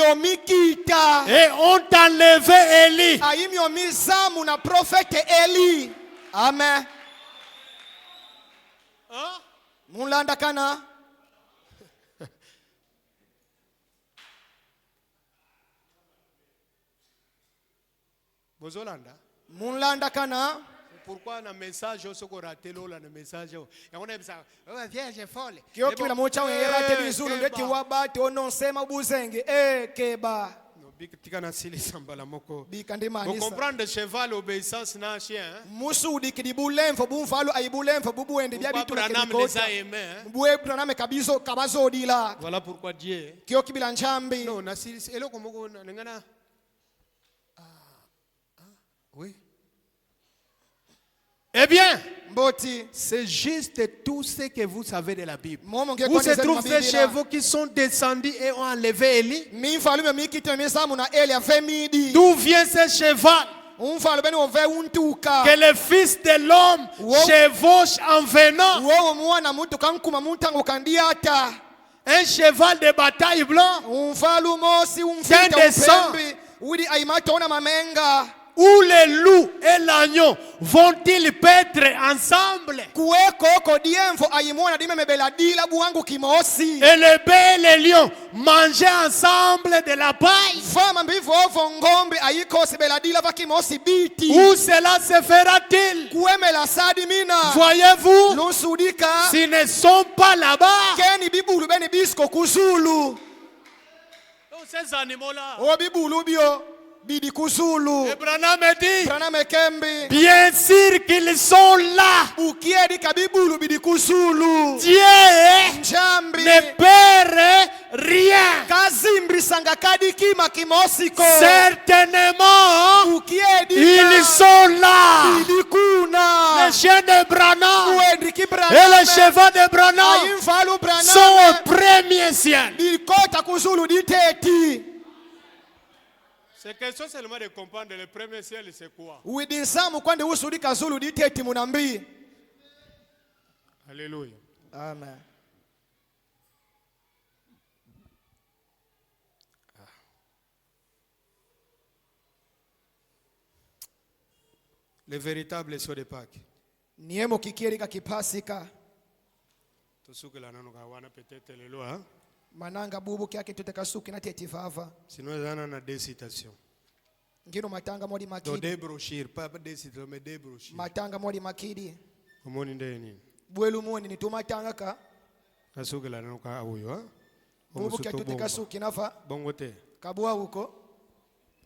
ont enlevé Élie? Amen. Hein? Mulandakana. Bozolanda. Mulandakana. Pourquoi un message au secours raté là le message et on aime ça vierge folle kio kila mocha werate bizulu ndeti wabati onosema buzenge keba no bika na sili sambala moko bika ndimani vous comprendre cheval obéissance na chien musudi kidibulemfo bumfalo ayibulemfo bubuende bya bitu na buwe praname kabizo kabazodila. Voilà pourquoi Dieu kio kibila nchambi no na sili eloko moko ngana oui. Eh bien, c'est juste tout ce que vous savez de la Bible. Où se trouvent ces chevaux qui sont descendus et ont enlevé Élie? D'où vient ce cheval que le Fils de l'homme chevauche en venant? Un cheval de bataille blanc, teint de sang. Où les loups et l'agneau vont-ils paître ensemble? Et le bœuf et le lion manger ensemble de la paille? Où cela se fera-t-il? Voyez-vous, s'ils ne sont pas là-bas, ces animaux-là, Bidi kusulu. Branham dit, bien sûr qu'ils sont là. Bidi kusulu. Dieu ne perd rien. Certainement, ils sont là. Les chiens de Branham et les chevaux de Branham sont au premier ciel. C'est question seulement de comprendre le premier ciel, c'est quoi? Alléluia. Amen. Le véritable saut de Pâques. Niemo kikierika kipasika. Tusukila nanu kawana peut-être le loi. Mananga bubu kyake tutekasuki na tetivava. Sinon zana na des citations. Ngino matanga modi makidi. Do des brochures, pas des citations mais des brochures. Matanga modi makidi. Omoni ndeni. Bwelu moni ni tumatanga ka. Kasukila nanu ka ayo. Bubu kyake tutekasuki nafa. Bongote. Kabua huko.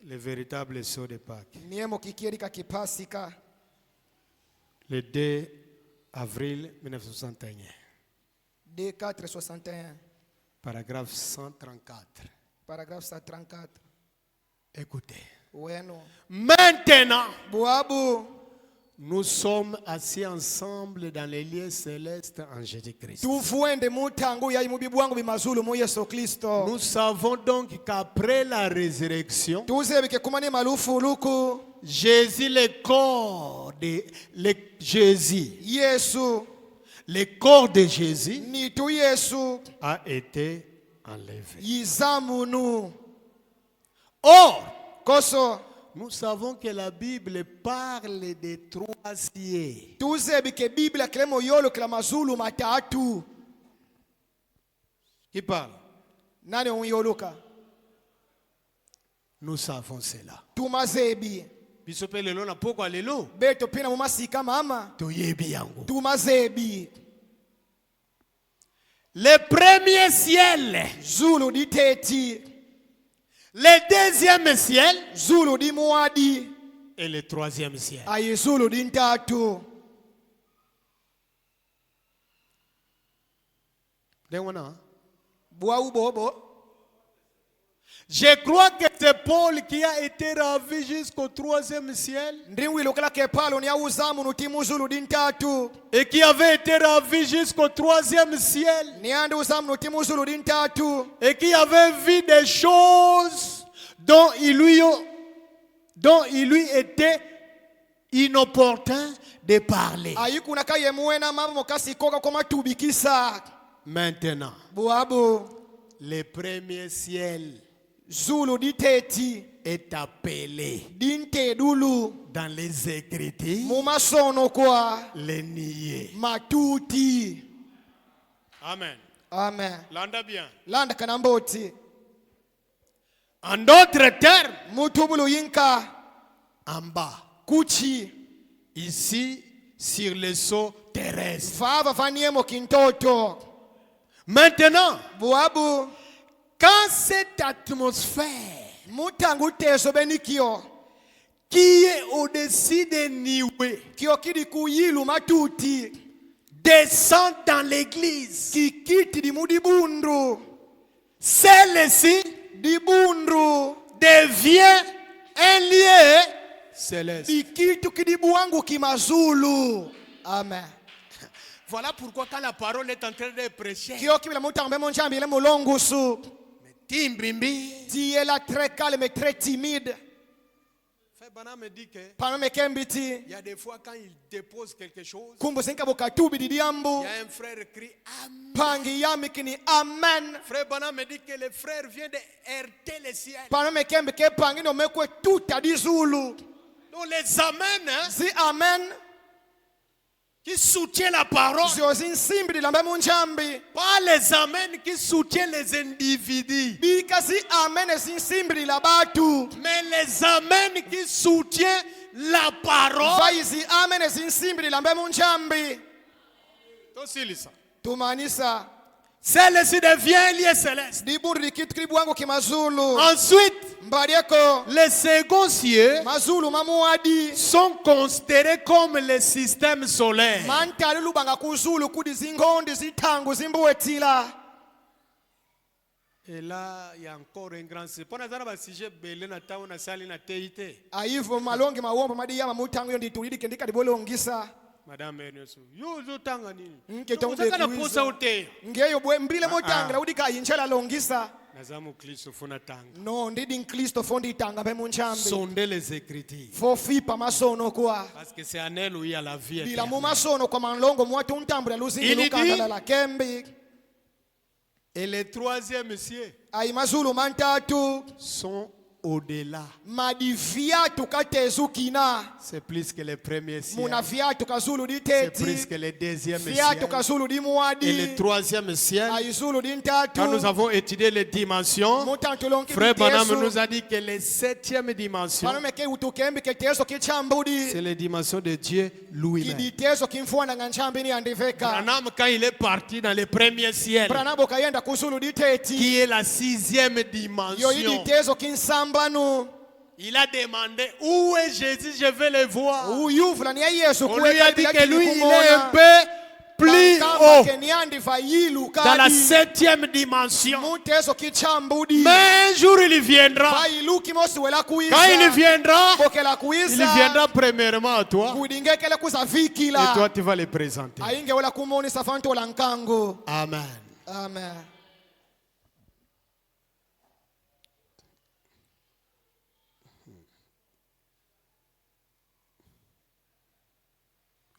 Le véritable saut de Pâques. Niemo kikierika kipasika. Le 2 avril 1961. 461. Paragraphe 134. Paragraphe 134. Écoutez. Bueno. Maintenant, Boabu, nous sommes assis ensemble dans les lieux célestes en Jésus-Christ. Nous savons donc qu'après la résurrection, Jésus, le corps de Jésus, le corps de Jésus a été enlevé. Or, nous savons que la Bible parle de 3 cieux. Qui parle? Nous savons cela. Le premier ciel, le deuxième ciel et le troisième ciel. Je crois que c'est Paul qui a été ravi jusqu'au 3e ciel. Et qui avait été ravi jusqu'au 3e ciel. Et qui avait vu des choses dont il lui était inopportun de parler. Maintenant, le premier ciel est appelé dans les Écritures les niais. Amen. Amen. Landa bien. Landa kanamboti. En d'autres termes, Mutubulu yinka. en bas, Kuchi. ici sur le sol terrestre. Fava faniemo kintoto. Maintenant, Buabu. quand cette atmosphère Mutangu teso benikio. qui est au-dessus des niveaux Kiokidi kuyilu matuti. descend dans l'église, Kikiti di mudibundru. celle-ci Dibundru. devient un lieu céleste. Dikitu kidibuangu kimazulu. Amen. Voilà pourquoi quand la parole est en train de prêcher, Kioki bila mutambe monchambi ile mulongusu. Timbrimbi, Ti est là très calme et très timide. Bana me dit que Panamekembiti. il y a des fois quand il dépose quelque chose, Kumbu senka bokatubi il y didiambu. a un frère qui crie Amen. Pangi yamikini amen. Frère Bana me dit que le frère vient de heurter le ciel. Panamekembe ke pangi no mekwe tuta dizulu. Donc les amen hein, Si amen. qui soutiennent la parole, Ziozi nsimbi dilambe munchambi. pas les amen qui soutiennent les individus, Bika si amen si nsimbi dilabatu. mais les amen qui soutiennent la parole. Vaizi amen si nsimbi dilambe munchambi. Tosilisa. Tumanisa. Celle-ci devient un lieu céleste. Diburi dikitu kibuangu kimazulu. Ensuite, Mbadieko. les seconds cieux Mazulu mamuadi. sont considérés comme le système solaire. Mantali lubanga kuzulu kudi zingondi zitangu zimbuetila. Et là, il y a encore un grand sujet. Pour nous avoir un sujet belé na tawo na sali na teite. Aivo malongi mawombo madiyama mutangu yondi tulidi kendika dibolongisa. Madame Ernesto, yo tanga nini? Nketongu de Unataka posa ute. Ngeyo bwe mbile motanga udika yinchela longisa. Nazamu Kristo funa tanga. No ndidi Kristo fondi tanga be munchambi. Sondez les Écritures. Fo fipa masono kwa. Parce que c'est en elle où il y a la vie Bila mu éternelle. masono kwa manlongo mwatu untambula luzingi Il dit- lukandala la kembi. Et les troisième cieux Ai mazulu mantatu. sont au-delà. Madi viatu katezukina. C'est plus que les premiers cieux. Muna viatu kazulu C'est diteti. plus que les deuxièmes Viatu cieux. kazulu di Et muadi. le troisième ciel, Ai zulu di ntatu. quand nous avons étudié les dimensions, Mutantulonki Frère Branham biteso. nous a dit que les septième dimension, Panameke utukembi keteso kichambudi. c'est les dimensions de Dieu lui-même. Kiditeso kimfuana nganchambi ni andiveka. Branham, quand il est parti dans les premiers ciels, Branabo kayenda kuzulu diteti. qui est la sixième Yo dimension, iditeso kinsambanu. il a demandé où est Jésus, je vais le voir. Uyu fulani ya Yesu On lui a dit que lui, il est un peu plus haut, dans la septième dimension. Muteso kichambudi. Mais un jour, il viendra. Bailuki mosi wela Quand kuisa. il viendra, Bokela il kuisa. viendra premièrement à toi. Kudingekele kusa Et vikila. toi, tu vas le présenter. Ainge wela kumoni safanto la nkango. Amen. Amen.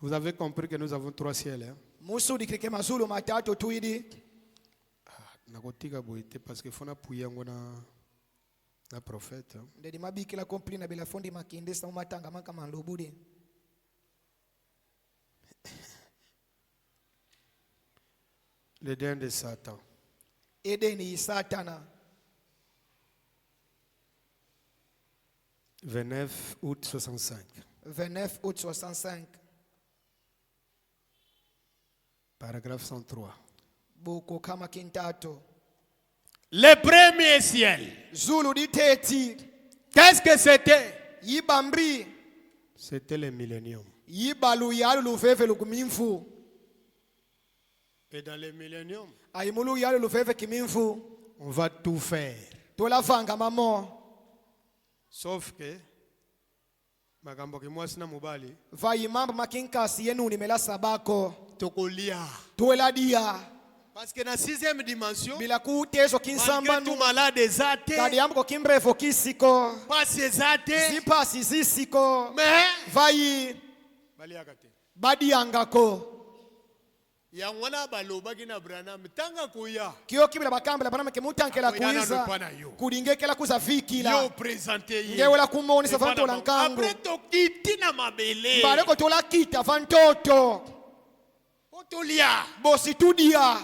Vous avez compris que nous avons trois ciels. Hein? Musudi krike mazulu matatu tuidi. Nakotika boite parce que fona puyango na prophète. Hein? Ndedi mabikila kompli na bila fondi makindisa umatanga maka manlobudi. Le den de Satan. Edeni satana. 29 août 65. 29 août 65. Paragraphe 103. Buku kama kintato. Le premier ciel. Zulu diteti. Qu'est-ce que c'était? Yibambi. C'était le millénium. Yibalu yalu luveve lugumimfu. Et dans le millénium, Aimulu yalu luveve kimimfu. on va tout faire tolavanga mamo. Sauf que makambo ke mwasi na mobali Vai mambo makinkasi yenuni melasa bako. tokolia. Tueladia. Parce que dans 6e dimension, Bila kutezo malgré kinsamba tout malade ezate, kadi yamko kimbrefo kisiko. pas ezate, Zipasi zisiko. mais Vai bali akate. badi angako. Ya mwana baloba kina Branham tanga kuya. Kyo kibila bakambela banama ke mutankela Akoyana kuiza. nopana yo. Kudingekela kuza vikila. Yo présenter ye. Ngewela kumoni sa vanto la nkango. Après to kiti na mabele. Baleko tola kita vantoto. Otolia. Bosi tudia.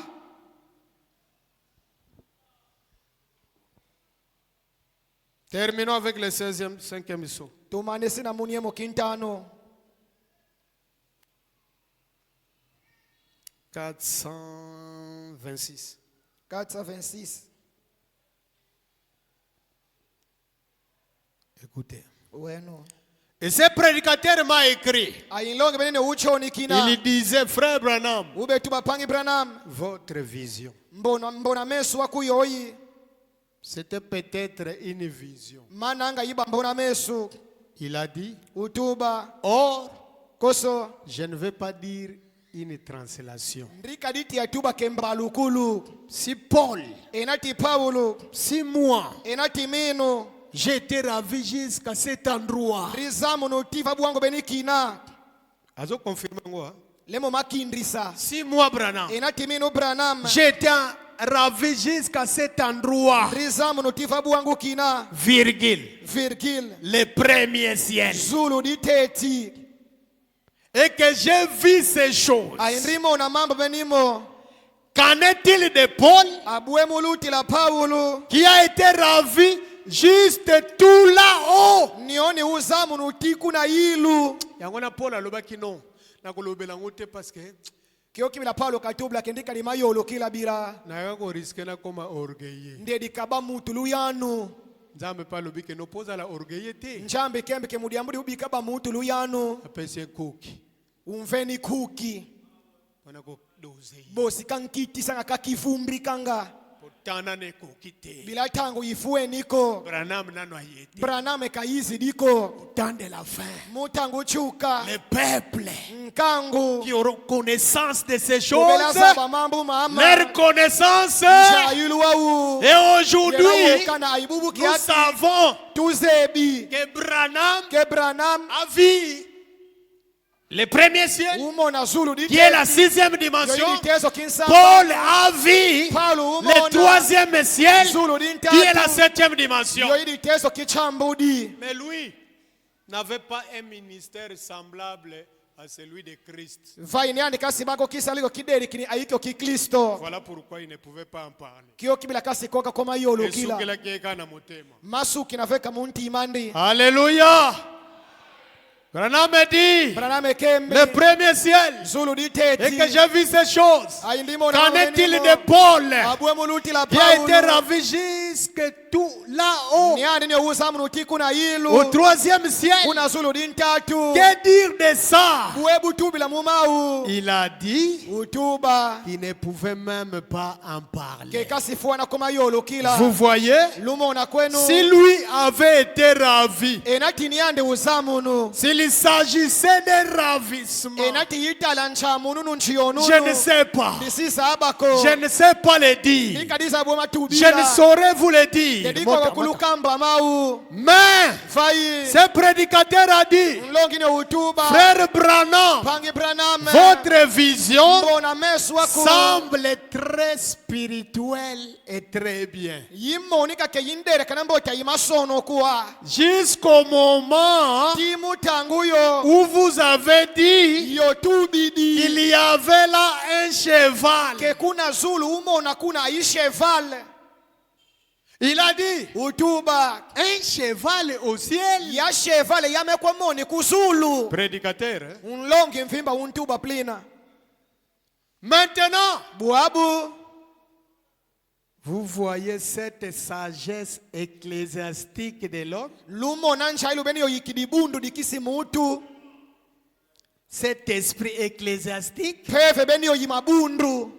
Terminons avec le 5e saut. Tumanesi na muniemo kintano. 426. 426. Écoutez. Bueno. Et ce prédicateur m'a écrit. Ayinlonge benene uchoni kina. Il disait, frère Branham, Ube tubapangi Branham. votre vision. Mbona mesu wakuyoyi. C'était peut-être une vision. Mananga iba mbona mesu. Il a dit, Utuba. or, Koso. je ne vais pas dire une translation. Ndrika diti ya tuba kembalukulu. Si Paul, Enati Paulo. si moi, Enati mino. j'ai été ravi jusqu'à cet endroit. Rizamu notiva buango benikina. Azo confirme moi. Lemo makindrisa. Si moi, Branham, Enati mino Branham. j'ai été ravi jusqu'à cet endroit. Rizamu notiva buango kina. Virgule. Virgil. Le premier ciel. Zulu diteti. Et que j'ai vu ces choses. Aindrimo na mambo benimo. Qu'en est-il de Paul Abue muluti la Paulo. qui a été ravi juste tout là-haut? Nione uzamu nutiku na ilu. Yangona Paul alobaki non. Nakolobela ngote parce que Kyo kimi la Paulo katubla kendika li mayolo kila bira. na ko risque na koma orgueilleux. Ndiye dikaba mutu luyanu. Nzambe pa lobi ke no posa la orgueilleux te. Njambe kembe ke mudiambudi ubikaba mutu luyanu. Apesi koki. Umveni kuki. Wana ko doze. Bosi kankiti sanga kakivumbi kanga. Potana ne koki te. Bila tango yifue niko. Branham nano ayete. Branham kaizi diko. Temps de la fin. Mutango chuka. Le peuple Nkango. qui auront connaissance de ces Ubela choses, saba mambo mama. leur connaissance. Chayulu wau. Et aujourd'hui, Kana aibubu nous kiati. savons Tuzebi. que Branham Ke Branham. a vu le premier ciel, Umo na Zulu dite. qui est la 6e dimension. Yoyitezo kinsamba. Paul a vu Paulo le 3e ciel, Zulu qui est la dintatu. 7e dimension. Yoyitezo kichambudi. Mais lui n'avait pas un ministère semblable à celui de Christ. Vai niani kasi bako kisa liko kideri kini aiko kikristo. Voilà pourquoi il ne pouvait pas en parler. Kio kibila kasi koka koma yolo Et kila. sukela kieka na motema. Masu kinaveka munti imandi. Alléluia. Branham a dit Branham kembe. le premier ciel Zulu et diteti. que j'ai vu ces choses. Aindimo na Qu'en est-il wenimo. de Paul Abue muluti la qui a été Paulo. ravi jusque tout là-haut Niani ni uzamu nutiku na au ilu. 3e ciel? Kuna Zulu dintatu. Que dire de ça? Buebu tubila mumau. Il a dit Utuba. qu'il ne pouvait même pas en Ke parler. kasi fuana koma yolo kila. Vous voyez, Lumo na kwenu. si lui avait été ravi, Enati niande uzamu nu. s'il s'agissait de ravissement, Enati yitala nchamunu nchiyonu. je ne sais pas. Disisa abako. Je ne sais pas le dire. Nikadiza boma Je tubila. ne saurais vous le dire. Dediko wakulukamba mau. Mais Vai. ce prédicateur a dit, Mlongi ne utuba. frère Branham, Pangi Branham. votre vision Mbona mesu wako. semble très spirituelle et très bien. Yimonika ke yindere kanambota yimasono kuwa. Jusqu'au moment Timu tanguyo. où vous avez dit Yotubidi. qu'il y avait là un cheval. Ke kuna Zulu umona kuna isheval. Il a dit, Utuba. un cheval au ciel. Ya cheval yamekwa moni kuzulu. Prédicateur. Unlongi mfimba untuba plina. Maintenant, Buabu. vous voyez cette sagesse ecclésiastique de l'homme, Lumo nancha ilu beni yo yikidibundu dikisi mutu. cet esprit ecclésiastique. Peve beni yo yimabundu.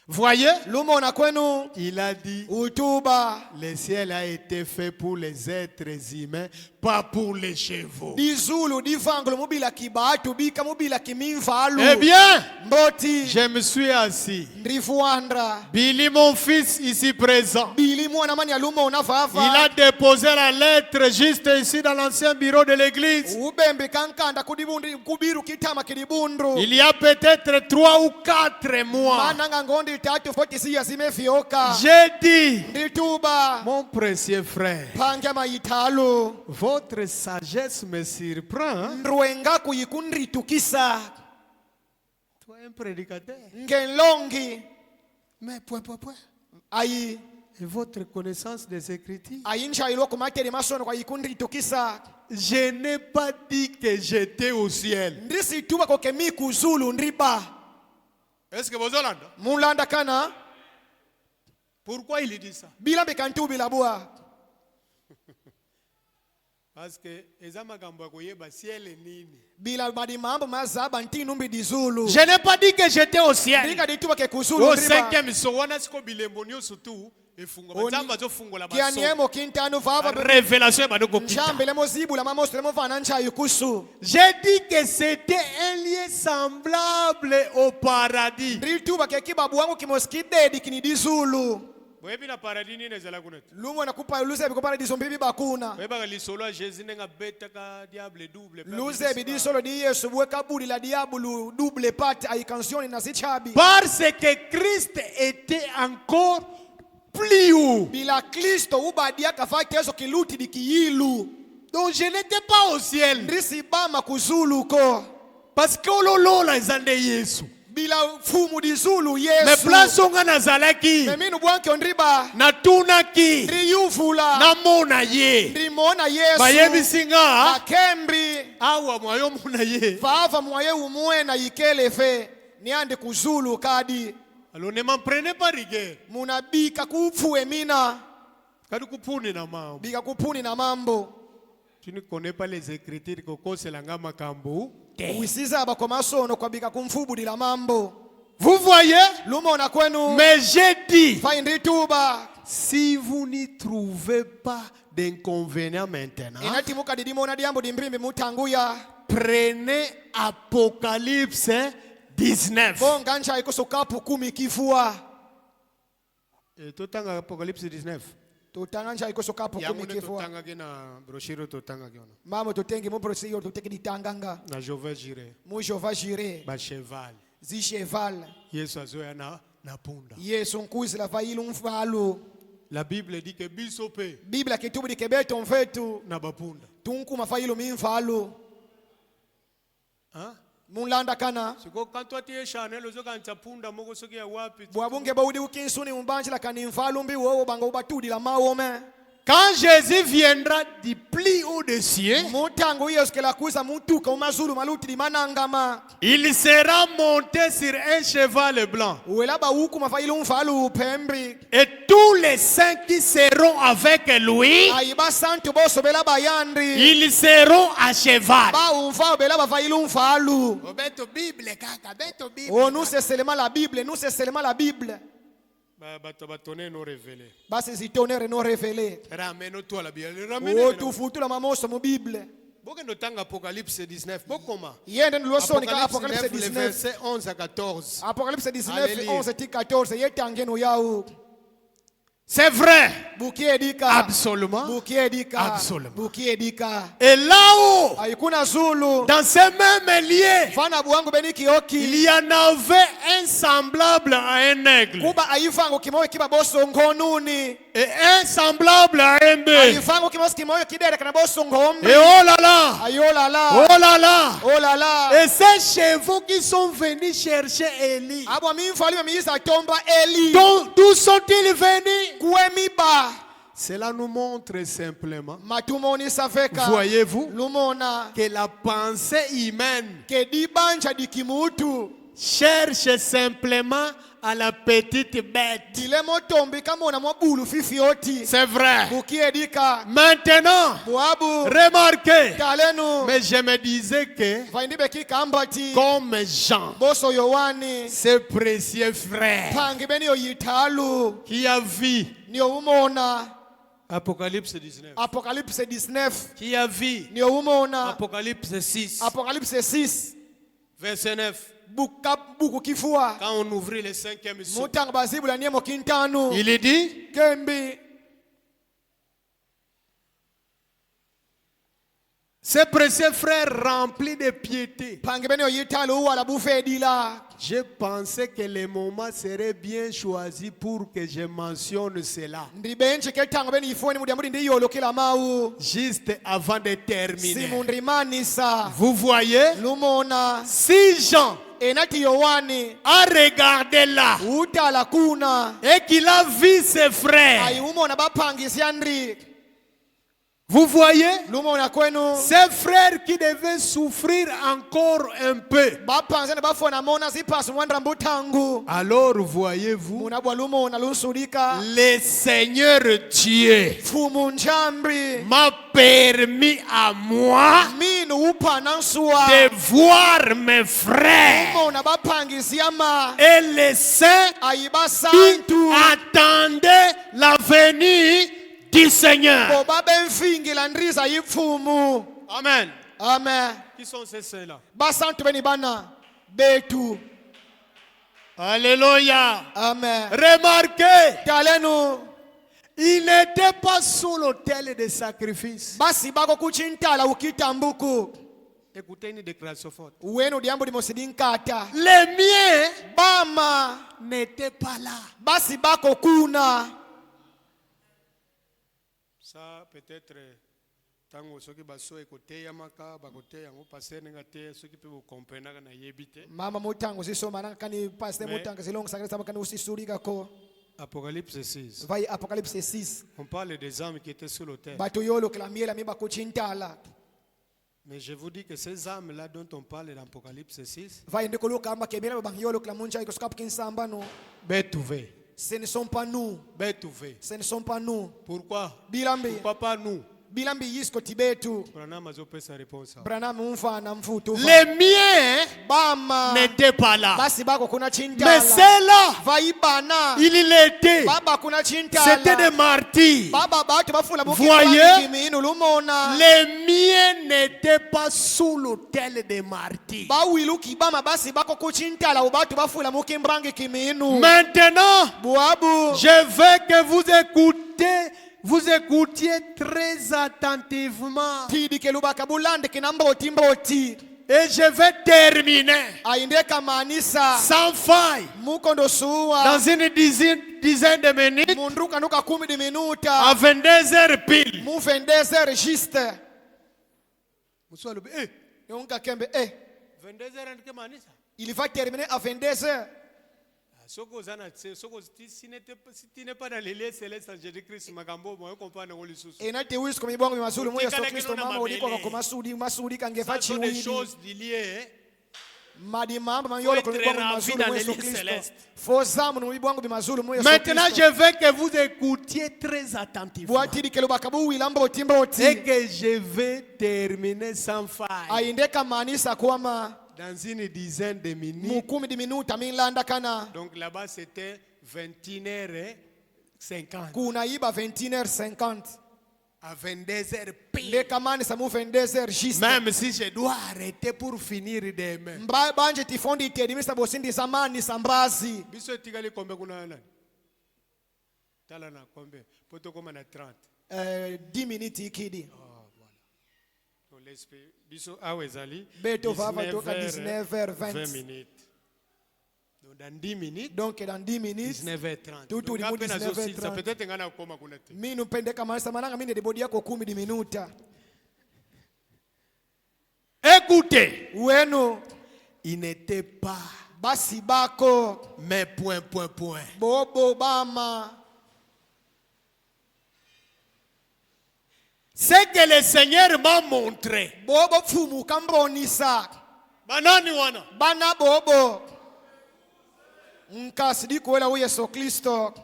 Voyez? Lumona kwenu. Il a dit, Utuba. le ciel a été fait pour les êtres humains, pas pour les chevaux. Dizulu divanglo mubila kibatu bika mubila kimimvalu. Eh bien, Mboti. je me suis assis. Ndrifuandra. Billy, mon fils, ici présent. Bili mwana mani alumona vava. Il a déposé la lettre juste ici dans l'ancien bureau de l'église. Ubembe kankanda kudibundi kubiru kitama kidibundu. Il y a peut-être 3 ou 4 mois. Mananga ngondi tatu 46 zimefioka. J'ai dit, Ndituba. mon précieux frère, Panga maitalo. votre sagesse me surprend. Ndruenga kuyikundritukisa. Toi, un prédicateur. Ngenlongi. Mais point. Ayi. Et votre connaissance des Écritures? Ayincha iloko materi masono kwa yikundritukisa. Je n'ai pas dit que j'étais au ciel. Ndisi tuba koke mikuzulu ndriba. Est-ce que vous entendez? Mulanda kana. Pourquoi il dit ça? Bila bekantu bila bua. Parce que ciel est nini. Bila badi mambo mazaba ntinumbi dizulu. Je n'ai pas dit que j'étais au ciel. Ndika dituba ke kuzulu Au ndriba. 5e sowana siko bilembonio surtout efungwa. Bazamba zo fungwa la baso. Kianiemo kintanu vava. Révélation badoko pita. Njambele mozibu la mamosto le movana ncha yukusu. J'ai dit que c'était un lieu semblable au paradis. Ndrituba ke kibabu wangu kimoskidedi kinidizulu. Webi na paradis ni nezala kunet. Lumo nakupa luze biko paradiso mbibi bakuna. Weba lisolo Jésus nenga beta ka diable double. Luze bidi solo di Yesu bweka budi la diabulu double part aikansioni na sichabi. Parce que Christ était encore plus haut. Bila Kristo ubadia kafati yeso kiluti dikiyilu. Donc je n'étais pas au ciel. Ndrisi bama kuzulu ko. Parce que ololola ezande Yesu. Bila fumu dizulu Yesu. Mais place onga nazalaki. Meminu bwanke ondriba. Natunaki. Ndriyuvula. Namona ye. Ndrimona Yesu. Bayebisinga. Akembi. Awa mwayo muna ye. Vava mwaye umwena yikelefe. Niande kuzulu kadi. Alors ne m'en prenez pas rigueur. Munabika kupfue mina. Kadu kupuni na mambo. Bika kupuni na mambo. Tu ne connais pas les Écritures koko selanga makambo. Uisiza abakomasono kwa bika kumfubudi la mambo. Vous voyez? Lumona kwenu. Mais j'ai dit, Faindrituba. si vous n'y trouvez pas d'inconvénient maintenant, Enati muka didimona diambo dimbrimbe mutanguya. prenez Apocalypse 19. Bonga ncha ikusukapu 10 kifua. Et totanga Apocalypse 19. Tutanga ncha ikusukapu 10 kifua. Totanga kina brochure totanga kiona. Mama tutenge mu procedure tuteke ditanganga. Na Jova jire. Mu Jova jire. Ba cheval. Zi cheval. Yesu azoya na punda. Yesu nkuzi la vailu mfalo. La Bible dit que bisope. Biblia kitubu dikebeto mfetu. Na bapunda. Tunku mafailu mimfalo. Hein? Mulanda kana. Siko quand toi tu es Chanel ozoka ntapunda moko soki ya wapi. Bwabunge baudi ukinsuni mbanjila kanimfalo mbi wowo banga ubatudi la maome. Quand Jésus viendra du plus haut des cieux, il sera monté sur un cheval blanc. Et tous les saints qui seront avec lui, ils seront à cheval. Oh, nous c'est seulement la Bible, nous c'est seulement la Bible. Basi zitonere no révélé. Ramène-toi la Bible. Oh, tu foutu la mamoso mu Bible. Apocalypse 19. Bokoma. Yende nlosoni ka Apocalypse 19. Versets 11 à 14. Apocalypse 19, 11 à 14. Yetangeno yao. C'est vrai. Absolument. Absolument. Et là-haut, dans dans ces mêmes lieux, il y en avait un semblable à un aigle. Et un semblable à un bœuf. Et oh là là, oh là là, oh là là. Et ces chevaux qui sont venus chercher Élie, d'où sont-ils venus? Cela nous montre simplement, voyez-vous, que la pensée humaine cherche simplement à la petite bête. C'est vrai. Maintenant, remarquez, mais je me disais que, comme Jean, ce précieux frère, qui a vu Apocalypse 19. Apocalypse 19. Qui a vu Apocalypse 6. Apocalypse 6. Verset 9. Quand on ouvrit le 5e sceau, il est dit ce précieux frère rempli de piété. Je pensais que le moment serait bien choisi pour que je mentionne cela. Juste avant de terminer. Vous voyez, si Jean a regardé là et qu'il a vu ses frères, vous voyez, ces frères qui devaient souffrir encore un peu. Alors voyez-vous, le Seigneur Dieu m'a permis à moi de voir mes frères et les saints qui attendaient la venue du Seigneur. Amen. Amen. Qui sont ces saints-là? Alléluia. Amen. Remarquez, il n'était pas sous l'autel de sacrifice. Écoutez une déclaration forte. Les miens n'étaient pas là. Ça peut-être tango soki baso écouter yamaka bakote yango passer ngate soki pe comprendre na yebite. Mama mutango sisoma kani pastor mutango silong sagresa bakani usisurika ko. Apocalypse 6. Vai Apocalypse 6. On parle des âmes qui étaient sur l'autel. Mais je vous dis que ces âmes-là dont on parle dans Apocalypse 6, ce ne sont pas nous. Ce ne sont pas nous. Pourquoi? Bilambi. Pourquoi pas nous? Bilambi yisko tibetu. Branham a posé sa réponse. Les miens Bama n'étaient pas là. Mais ceux-là, il l'était. C'était des martyrs. Voyez, les miens n'étaient pas sous l'autel des martyrs. Maintenant, je veux que vous écoutiez très attentivement. Et je vais terminer sans faille dans une dizaine de minutes à 22h pile. Il va terminer à 22h. Si tu n'es pas dans les lieux célestes en Jésus-Christ, tu sont des choses liées. Maintenant, je veux que vous écoutiez très attentivement. Et que je vais terminer sans faille. Dans une dizaine de minutes. Donc là-bas c'était 21h50. À 22h pile. Même si je dois arrêter pour finir demain. Biso tigali combien kuna nani? Talana combien? Poto koma na 30. 10 minutes ikidi. Donc l'esprit biso awezali 19h20 minutes. Donc dans 10 minutes. Donc dans 10 minutes 19h30. Tout le monde 19h30. Ça peut-être ngana koma kuna te. Minu pende kama mananga mine de bodi yako 10 minutes. Écoutez. Wenu il n'était pas basi bako mais point. Bobo bama. Ce que le Seigneur m'a montré. Bobo fumu kambonisa. Banani wana. Bana bobo. nkasidi kuwela u Yesu Kristo.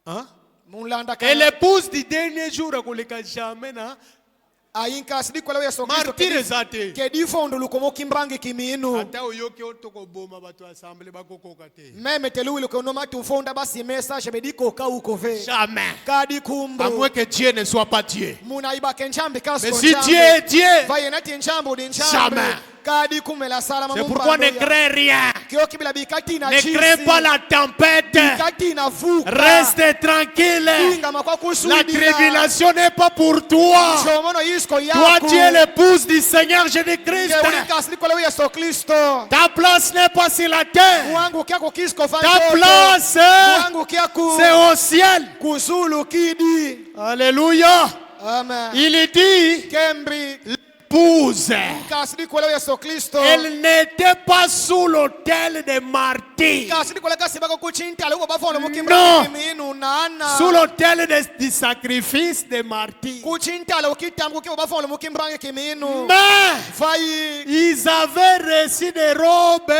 Hein? Mulanda Et l'épouse du dernier jour a koleka jamais na ayinkasidi kuwela u Yesu Kristo. martyr zate. Kedifondo lukomo kimbangi kiminu. Ata oyoki otoko boma bato assemblée bakokoka te. Meme telu lukonoma tufonda basi message bediko ka ukove. Jamais. Kadi kumbu. À moins que Dieu ne soit pas Dieu. Muna iba kenchambe kasko. Mais si Dieu est Dieu, vaye nati enchambo di enchambe. jamais. C'est pourquoi ne crains rien. Ne crains pas la tempête. Reste tranquille. La tribulation n'est pas pour toi. Toi, tu es l'épouse du Seigneur Jésus-Christ. Ta place n'est pas sur la terre. Ta place, c'est au ciel. Alléluia. Amen. Il dit, l'épouse, elle n'était pas sous l'autel des martyrs. Non, sous l'autel du sacrifice des martyrs. Mais ils avaient reçu des robes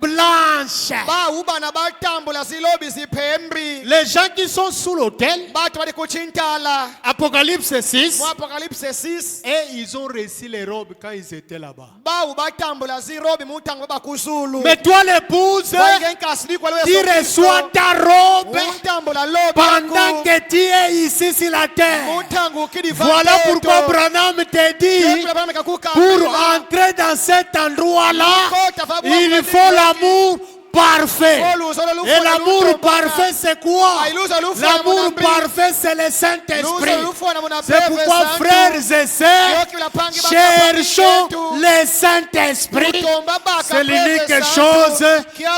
blanches. Les gens qui sont sous l'autel, Apocalypse 6, et ils ont reçu les robes quand ils étaient là-bas. Mais toi l'épouse, tu reçois ta robe pendant que tu es ici sur la terre. Voilà pourquoi Branham te dit, pour entrer dans cet endroit-là, il faut l'amour parfait. Et l'amour parfait, c'est quoi? L'amour parfait, c'est le Saint-Esprit. C'est pourquoi, frères et sœurs, cherchons le Saint-Esprit. C'est l'unique chose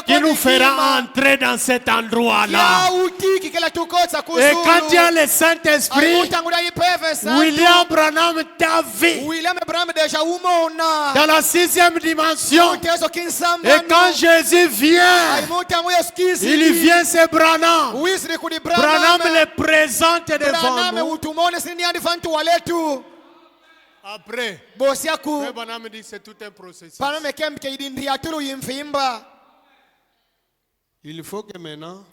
qui nous fera entrer dans cet endroit-là. Et quand il y a le Saint-Esprit, William Branham t'a vu dans la 6e dimension. Et quand Jésus vient, il vient, c'est Branham. Branham le présente devant nous. Après, Branham dit que c'est tout un processus. Il faut que maintenant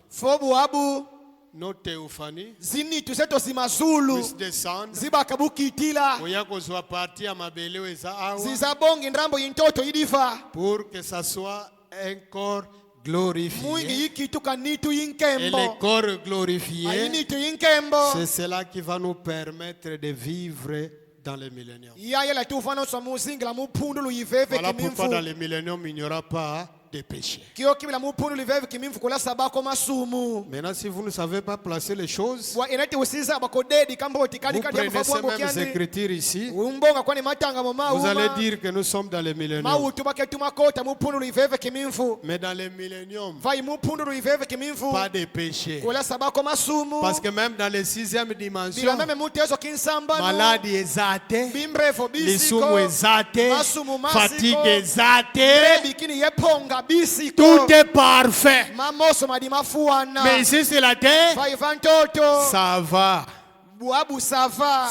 nos théophanies puissent descendre. Pour que ça soit un corps glorifié. Et le corps glorifié, c'est cela qui va nous permettre de vivre dans le millénium. Voilà pourquoi dans le millénium il n'y aura pas de péché. Maintenant, si vous ne savez pas placer les choses, vous prenez ces mêmes écritures ici, vous allez dire que nous sommes dans le millénium. Mais dans le millénium, pas de péché. Parce que même dans les 6e dimension, maladie exate, lisumu exate, fatigue exate, tout est parfait. Mais ici c'est la terre, ça va.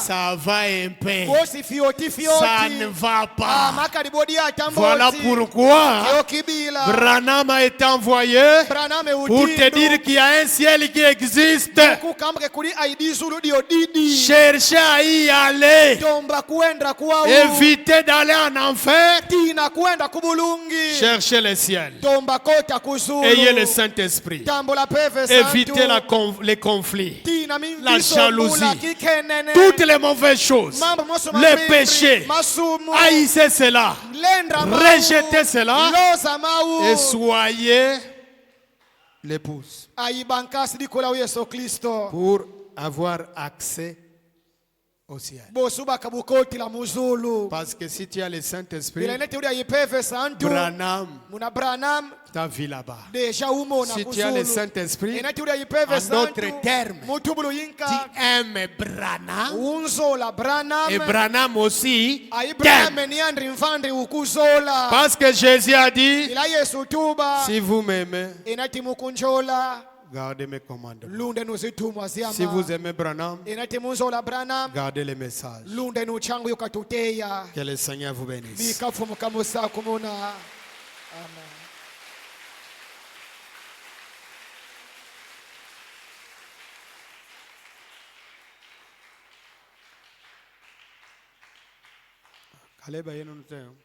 Ça va un peu. Ça ne va pas. Voilà pourquoi Branham a été envoyé pour te dire qu'il y a un ciel qui existe. Cherchez à y aller. Évitez d'aller en enfer. Cherchez le ciel. Ayez le Saint-Esprit. Évitez les conflits, la jalousie, toutes les mauvaises choses, les péchés. Haïssez cela, rejetez cela et soyez l'épouse pour avoir accès au ciel. Parce que si tu as le Saint-Esprit, Branham ta vie là-bas. Si tu as le Saint-Esprit, en d'autres termes, tu aimes Branham et Branham aussi t'aime. Parce que Jésus a dit, si vous m'aimez, gardez mes commandements. Si vous aimez Branham, gardez les messages. Que le Seigneur vous bénisse. Amen. Kaleba yenu nuteo.